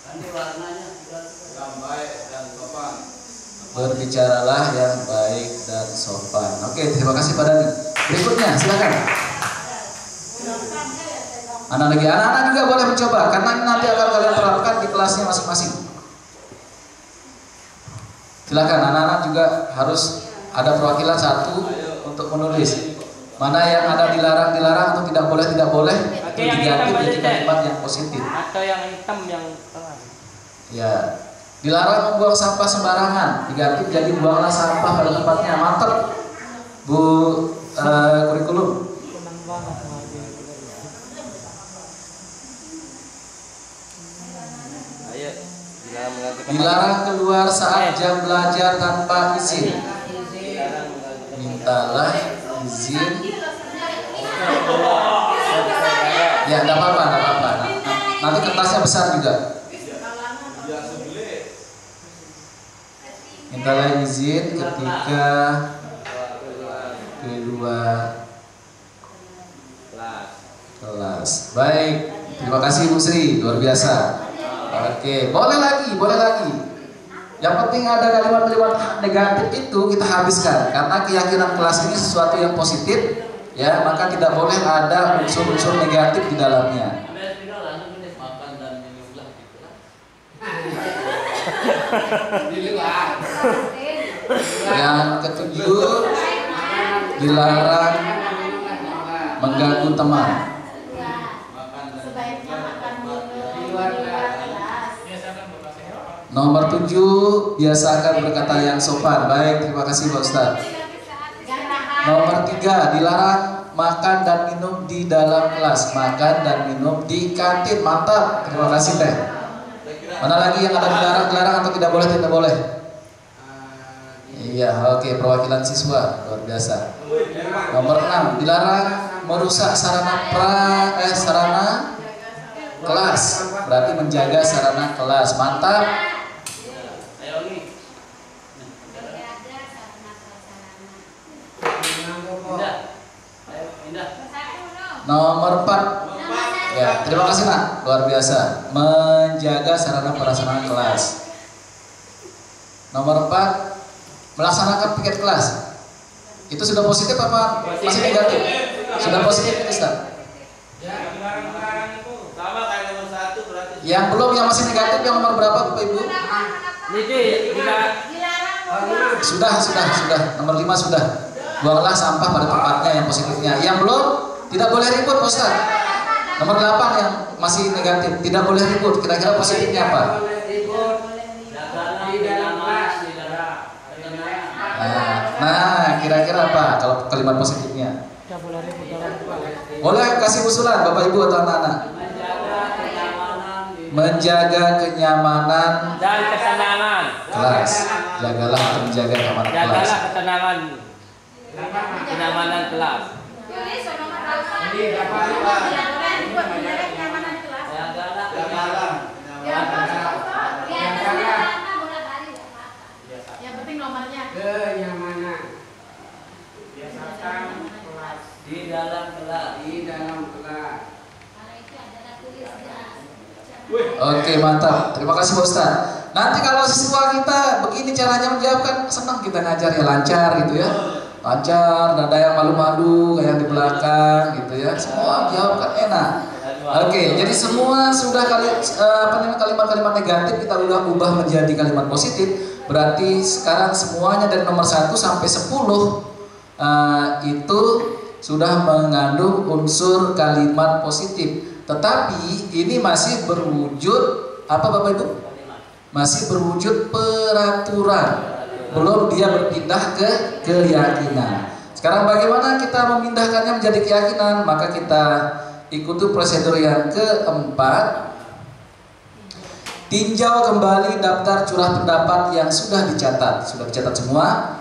Nanti warnanya yang baik dan sopan. berbicaralah yang baik dan sopan. Oke, terima kasih Pak Dani. Berikutnya, silakan. Anak-anak juga boleh mencoba karena ini nanti akan kalian terapkan di kelasnya masing-masing. Silakan, anak-anak juga harus ada perwakilan satu untuk menulis mana yang ada dilarang atau tidak boleh itu diganti menjadi kalimat yang positif. Atau yang hitam yang tengah. Ya, dilarang membuang sampah sembarangan, diganti menjadi buanglah sampah pada tempatnya. Mantap, Bu kurikulum. Senang banget lagi. Ayo, Dilarang keluar saat jam belajar tanpa izin. Mintalah izin. Ya, tidak apa-apa. Nanti kertasnya besar juga. Mintalah izin ketika keluar kelas. Baik, terima kasih Bu Sri, luar biasa. Oke, boleh lagi. Yang penting ada kalimat-kalimat negatif itu kita habiskan karena keyakinan kelas ini sesuatu yang positif, ya, maka tidak boleh ada unsur-unsur negatif di dalamnya. Makan dan minumlah gitu lah. Yang ketujuh, dilarang mengganggu teman. Nomor 7, biasakan berkata yang sopan. Baik, terima kasih Pak Ustadz. Nomor 3, dilarang makan dan minum di dalam kelas. Makan dan minum di kantin. Mantap, terima kasih Teh. Mana lagi yang ada dilarang atau tidak boleh? Tidak boleh. Iya, oke, perwakilan siswa luar biasa. Nomor 6, dilarang merusak sarana kelas. Berarti menjaga sarana kelas. Mantap. Nomor 4, ya, terima kasih Nak, luar biasa, menjaga sarana prasarana kelas. Nomor 4, melaksanakan piket kelas. Itu sudah positif apa masih negatif? Sudah positif Ustaz. Sama kayak nomor 1 berarti. Yang belum, yang masih negatif, yang nomor berapa Bapak Ibu? Sudah. Nomor 5 sudah. Buanglah sampah pada tempatnya yang positifnya. Yang belum, tidak boleh ribut Ustaz. Nomor 8 yang masih negatif, tidak boleh ribut. Kira-kira positifnya apa? Nah, kira-kira apa kalau kalimat positifnya? Tidak boleh ribut dalam kelas. Boleh kasih usulan Bapak Ibu atau anak-anak? Menjaga kenyamanan Dan ketenangan. kelas. Jagalah atau menjaga kenyamanan kelas. Jagalah ketenangan. Kenyamanan kelas. Yang penting nomornya. Kenyamanan. Biasakan kelas. Di dalam kelas. Oke, mantap. Terima kasih Pak Ustaz. Nanti kalau siswa kita begini caranya menjawab, kan senang kita ngajar ya, lancar gitu ya. Lancar, nggak ada yang malu-malu kayak yang di belakang gitu ya. Semua jawab kan enak. Oke, jadi semua sudah kalimat-kalimat negatif kita udah ubah menjadi kalimat positif. Berarti sekarang semuanya dari nomor 1 sampai 10 itu sudah mengandung unsur kalimat positif. Tetapi ini masih berwujud apa Bapak Ibu? Masih berwujud peraturan. Belum dia berpindah ke keyakinan. Sekarang bagaimana kita memindahkannya menjadi keyakinan? Maka kita ikuti prosedur yang keempat. Tinjau kembali daftar curah pendapat yang sudah dicatat. Sudah dicatat semua.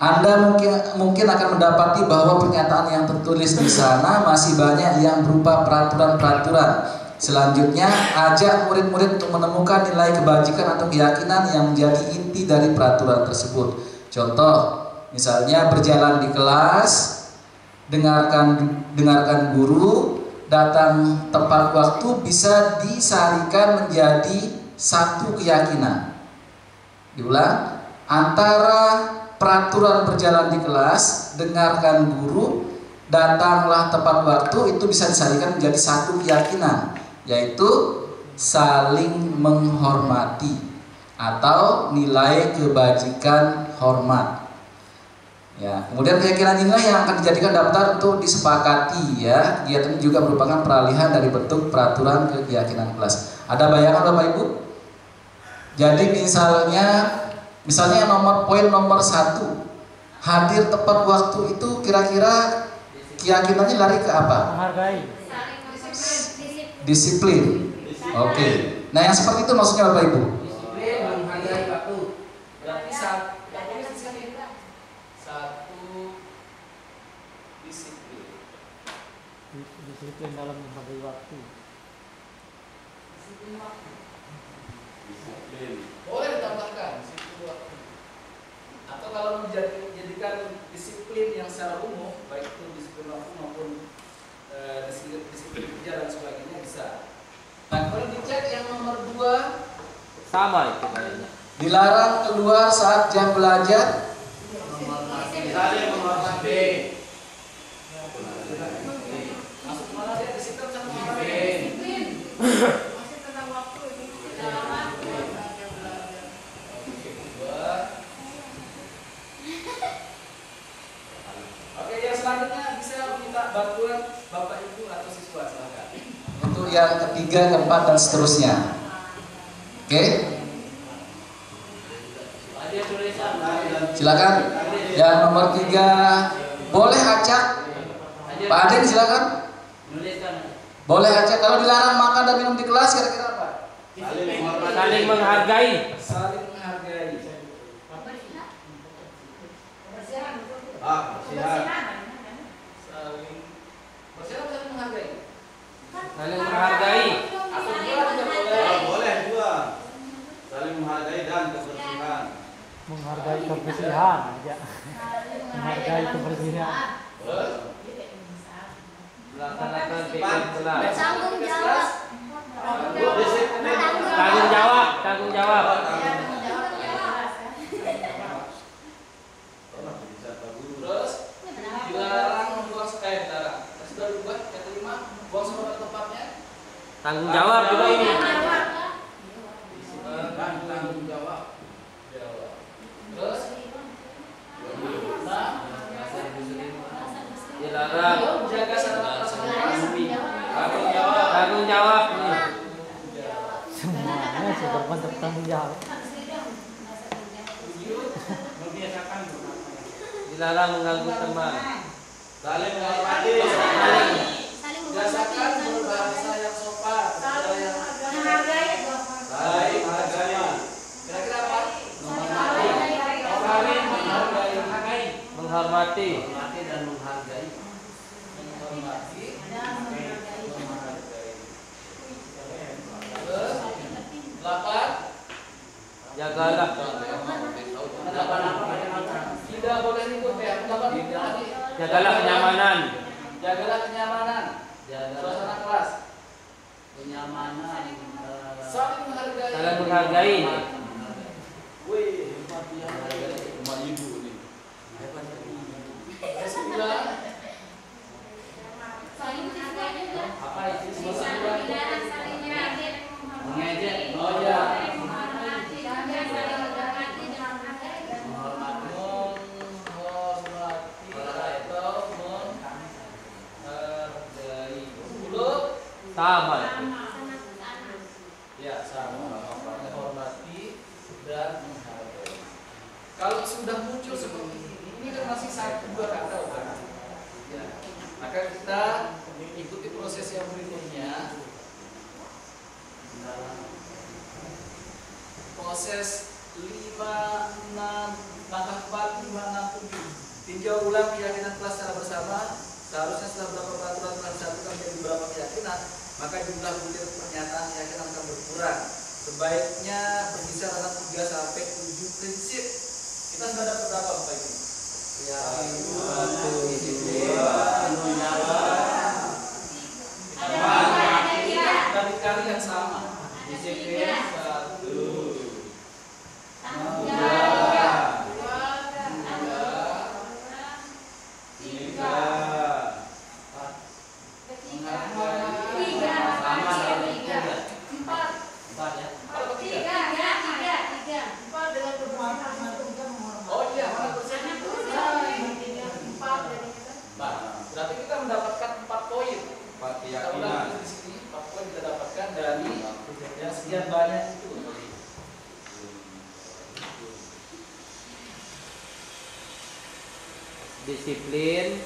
Anda mungkin akan mendapati bahwa pernyataan yang tertulis di sana masih banyak yang berupa peraturan-peraturan. Selanjutnya, ajak murid-murid untuk menemukan nilai kebajikan atau keyakinan yang menjadi inti dari peraturan tersebut. Contoh, misalnya berjalan di kelas, dengarkan guru, datang tepat waktu bisa disarikan menjadi satu keyakinan. Diulang, antara peraturan berjalan di kelas, dengarkan guru, datanglah tepat waktu, itu bisa disarikan menjadi satu keyakinan, yaitu saling menghormati atau nilai kebajikan hormat. Ya, kemudian keyakinan inilah yang akan dijadikan daftar untuk disepakati ya. Kegiatan ini juga merupakan peralihan dari bentuk peraturan ke keyakinan kelas. Ada bayangan Bapak Ibu? Jadi misalnya poin nomor 1, hadir tepat waktu, itu kira-kira keyakinannya lari ke apa? Menghargai. Disiplin. Oke. Nah, yang seperti itu maksudnya Bapak Ibu? Disiplin menghargai waktu. Berarti satu disiplin. Disiplin dalam menghargai waktu. Disiplin. Boleh ditambahkan disiplin waktu. Atau kalau menjadikan disiplin yang secara umum, baik itu disiplin waktu maupun disiplin kerja dan sebagainya bisa. Nah, kalau dicek yang nomor 2, Sama itu kayaknya. dilarang keluar saat jam belajar. Saling menghormati. Masuk mana dia disiplin sama mana? yang ketiga, keempat, dan seterusnya. Oke? Silakan. Yang nomor 3 boleh acak. Pak Adin silakan. Boleh acak. Kalau dilarang makan dan minum di kelas kira-kira apa? Saling menghargai. Saling menghargai. Saling menghargai. Saling menghargai. Boleh juga. Saling menghargai dan kebersihan. Menghargai kebersihan aja. Menghargai kebersihan. Melaksanakan pikiran kelas. Tanggung jawab. Tanggung jawab. Tanggung jawab. Terus dilarang membuang sudah dibuat yang kelima, buang sampah tempatnya. Tanggung jawab juga ini. Tanggung jawab. Terus Dilarang. jaga sarana prasarana. Tanggung jawab. Tanggung jawab. Semuanya sudah bentuk tanggung jawab. Dilarang mengganggu teman. Saling menghormati. Saling Biasakan berbahasa yang sopan. menghargai. Saling menghargai. Kira-kira apa? Menghormati. Dan menghargai. Menghormati. Terus 8. Jagalah. 8 apa? Tidak boleh ribut ya. 8 Jagalah kenyamanan. Jagalah kenyamanan. Suasana kelas. Kenyamanan. Saling menghargai. Saling menghargai. Wih, rumah ibu nih. 9. Saling menghargai juga. Apa itu? Saling menghargai. Mengejek. Oh ya. Sama. Ya, sama. Menghormati dan menghargai. Kalau sudah muncul seperti ini kan masih 1-2 kata, bukan? Ya. Maka kita ikuti proses yang berikutnya. Proses 5, 6, langkah 4, 5, 6, 7. Tinjau ulang keyakinan kelas secara bersama. Seharusnya setelah beberapa peraturan telah disatukan menjadi beberapa keyakinan, maka jumlah butir pernyataan keyakinan akan berkurang. Sebaiknya berkisar antara 3 sampai 7 prinsip. Kita sudah dapat berapa Bapak Ibu? Dari kali yang sama. Disiplin 1. Berarti kita mendapatkan 4 poin. 4 keyakinan. Di sini 4 poin kita dapatkan dari yang sekian banyak itu. Disiplin.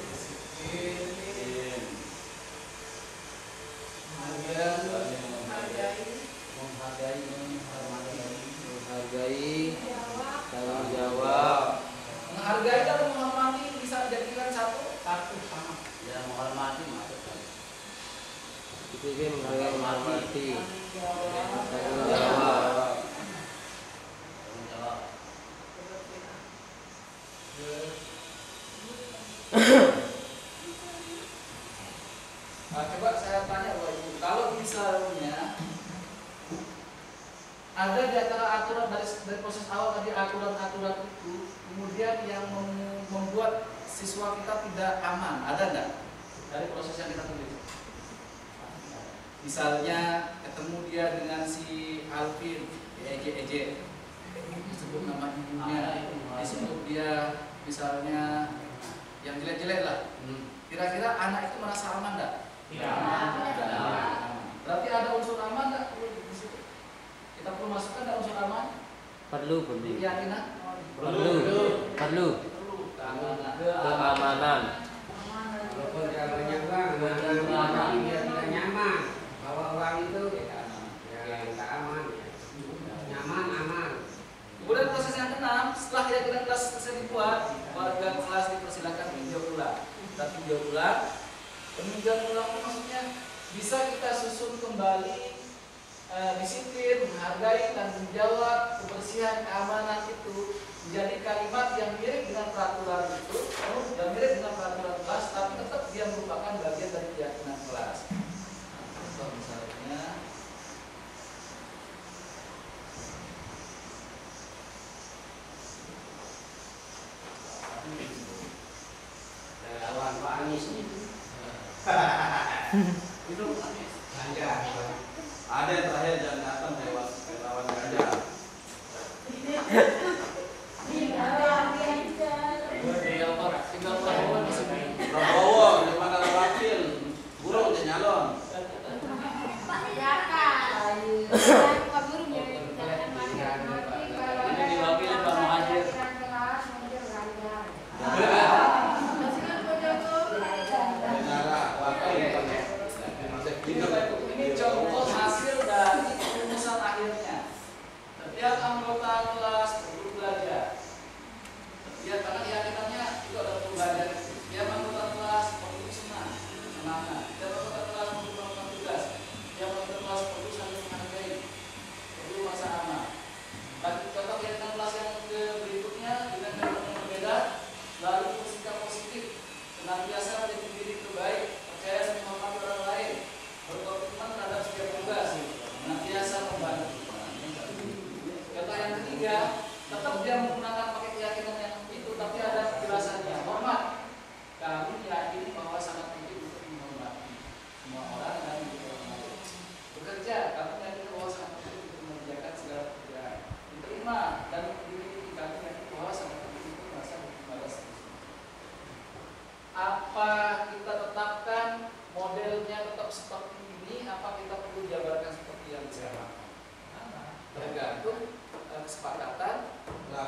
Menghargai. Tanggung jawab. Menghargai dan menghormati bisa dijadikan satu sama. Ya, menghormati masuk. Disiplin, menghargai, menghormati. Tanggung jawab. Nah, coba saya tanya Bapak Ibu, kalau misalnya ada di antara aturan dari proses awal tadi aturan-aturan itu, kemudian yang membuat siswa kita tidak aman, ada nggak dari proses yang kita tulis? Misalnya ketemu dia dengan si Alvin, ejek, disebut nama ibunya, disebut dia misalnya yang jelek-jelek lah. Kira-kira anak itu merasa aman nggak? Tidak aman. Berarti ada unsur aman nggak di situ? Kita perlu masukkan ada unsur aman? Perlu. Keyakinan? Perlu. Keamanan. Walaupun jawabannya uang, dia tidak nyaman. Bawa uang itu ya nggak aman. Nyaman, aman. Kemudian proses yang keenam, setelah keyakinan kelas selesai dibuat, warga kelas dipersilakan meninjau ulang. Kita tinjau ulang. Peninjauan ulang itu maksudnya bisa kita susun kembali disiplin, menghargai dan menjawab kebersihan, keamanan itu menjadi kalimat yang mirip dengan peraturan itu, yang mirip dengan peraturan kelas, tapi tetap dia merupakan bagian dari keyakinan kelas. Contoh misalnya, Lawan Pak Anies nih. Itu ganja. Ada yang terakhir jangan datang lewat lawan ganja. Prabowo gimana wakil? Burung dia nyalon. ini diwakili Pak Muhajir. Ini contoh hasil dari rumusan akhirnya. Setiap anggota kelas perlu belajar. Ya, karena keyakinannya juga ada perlu belajar. Setiap anggota kelas perlu semangat. Setiap anggota kelas perlu melakukan tugas. Setiap anggota kelas perlu saling menghargai. Perlu masa aman. Bagi contoh keyakinan kelas yang berikutnya dengan kalimat yang berbeda, lalu bersikap positif, senantiasa menjadi diri terbaik, percaya dan menghormati orang lain, berkomitmen terhadap setiap tugas, senantiasa membantu. Contoh yang ketiga, tetap dia menggunakan pakai keyakinan yang itu, tapi ada penjelasannya. Hormat. Kami meyakini bahwa sangat penting untuk menghormati semua orang dan dihormati. Bekerja, kami meyakini bahwa sangat penting untuk mengerjakan segala pekerjaan. Diterima dan dimiliki, kami meyakini bahwa sangat penting untuk merasa berbalas. Apa kita tetapkan modelnya tetap seperti ini? Apa kita perlu jabarkan seperti yang sekarang? Tergantung kesepakatan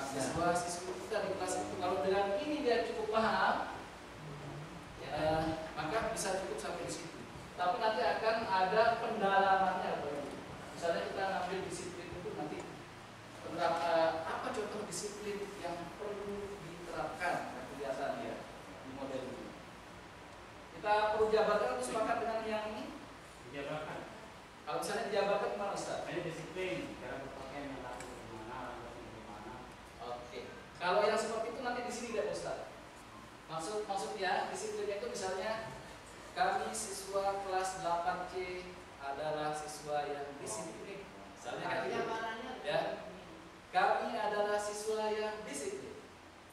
siswa-siswi kita di kelas itu. Kalau dengan ini dia cukup paham, maka bisa cukup sampai di situ. Tapi nanti akan ada pendalamannya. Misalnya kita ngambil disiplin itu nanti apa contoh disiplin yang perlu diterapkan kegiatannya di model ini. Kita perlu jabarkan atau sepakat dengan yang ini? Dijabarkan. Kalau misalnya dijabarkan gimana Ustaz? Ini disiplin, cara berpakaian yang laku bagaimana, bagaimana. Oke. Kalau yang seperti itu nanti di sini tidak Ustaz. Maksudnya disiplinnya itu misalnya kami siswa kelas 8C adalah siswa yang disiplin. Misalnya kayak gitu. Ya. Kami adalah siswa yang disiplin.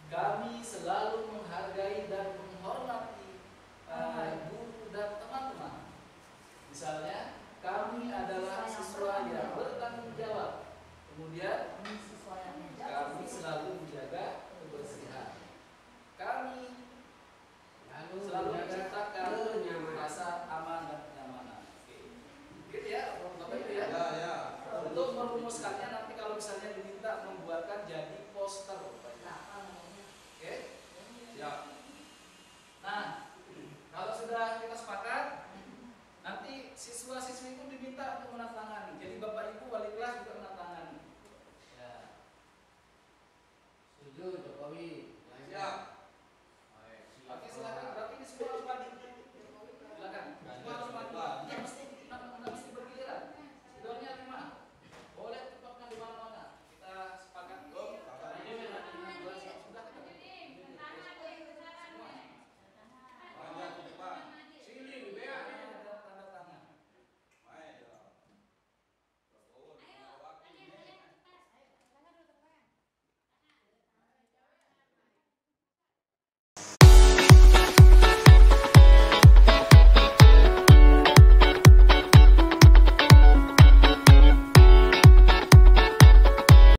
Kami selalu menghargai dan menghormati guru dan teman-teman. Misalnya, kami adalah siswa yang bertanggung jawab. Kemudian, kami selalu menjaga kebersihan. Kami selalu menciptakan rasa aman dan kenyamanan. Gitu ya, Bapak Ibu ya. Ya. Untuk merumuskannya nanti kalau misalnya diminta membuatkan jadi poster. Oke? Ya. Nah, kalau sudah kita sepakat, nanti siswa-siswi itu diminta untuk menandatangani. Jadi Bapak Ibu wali kelas juga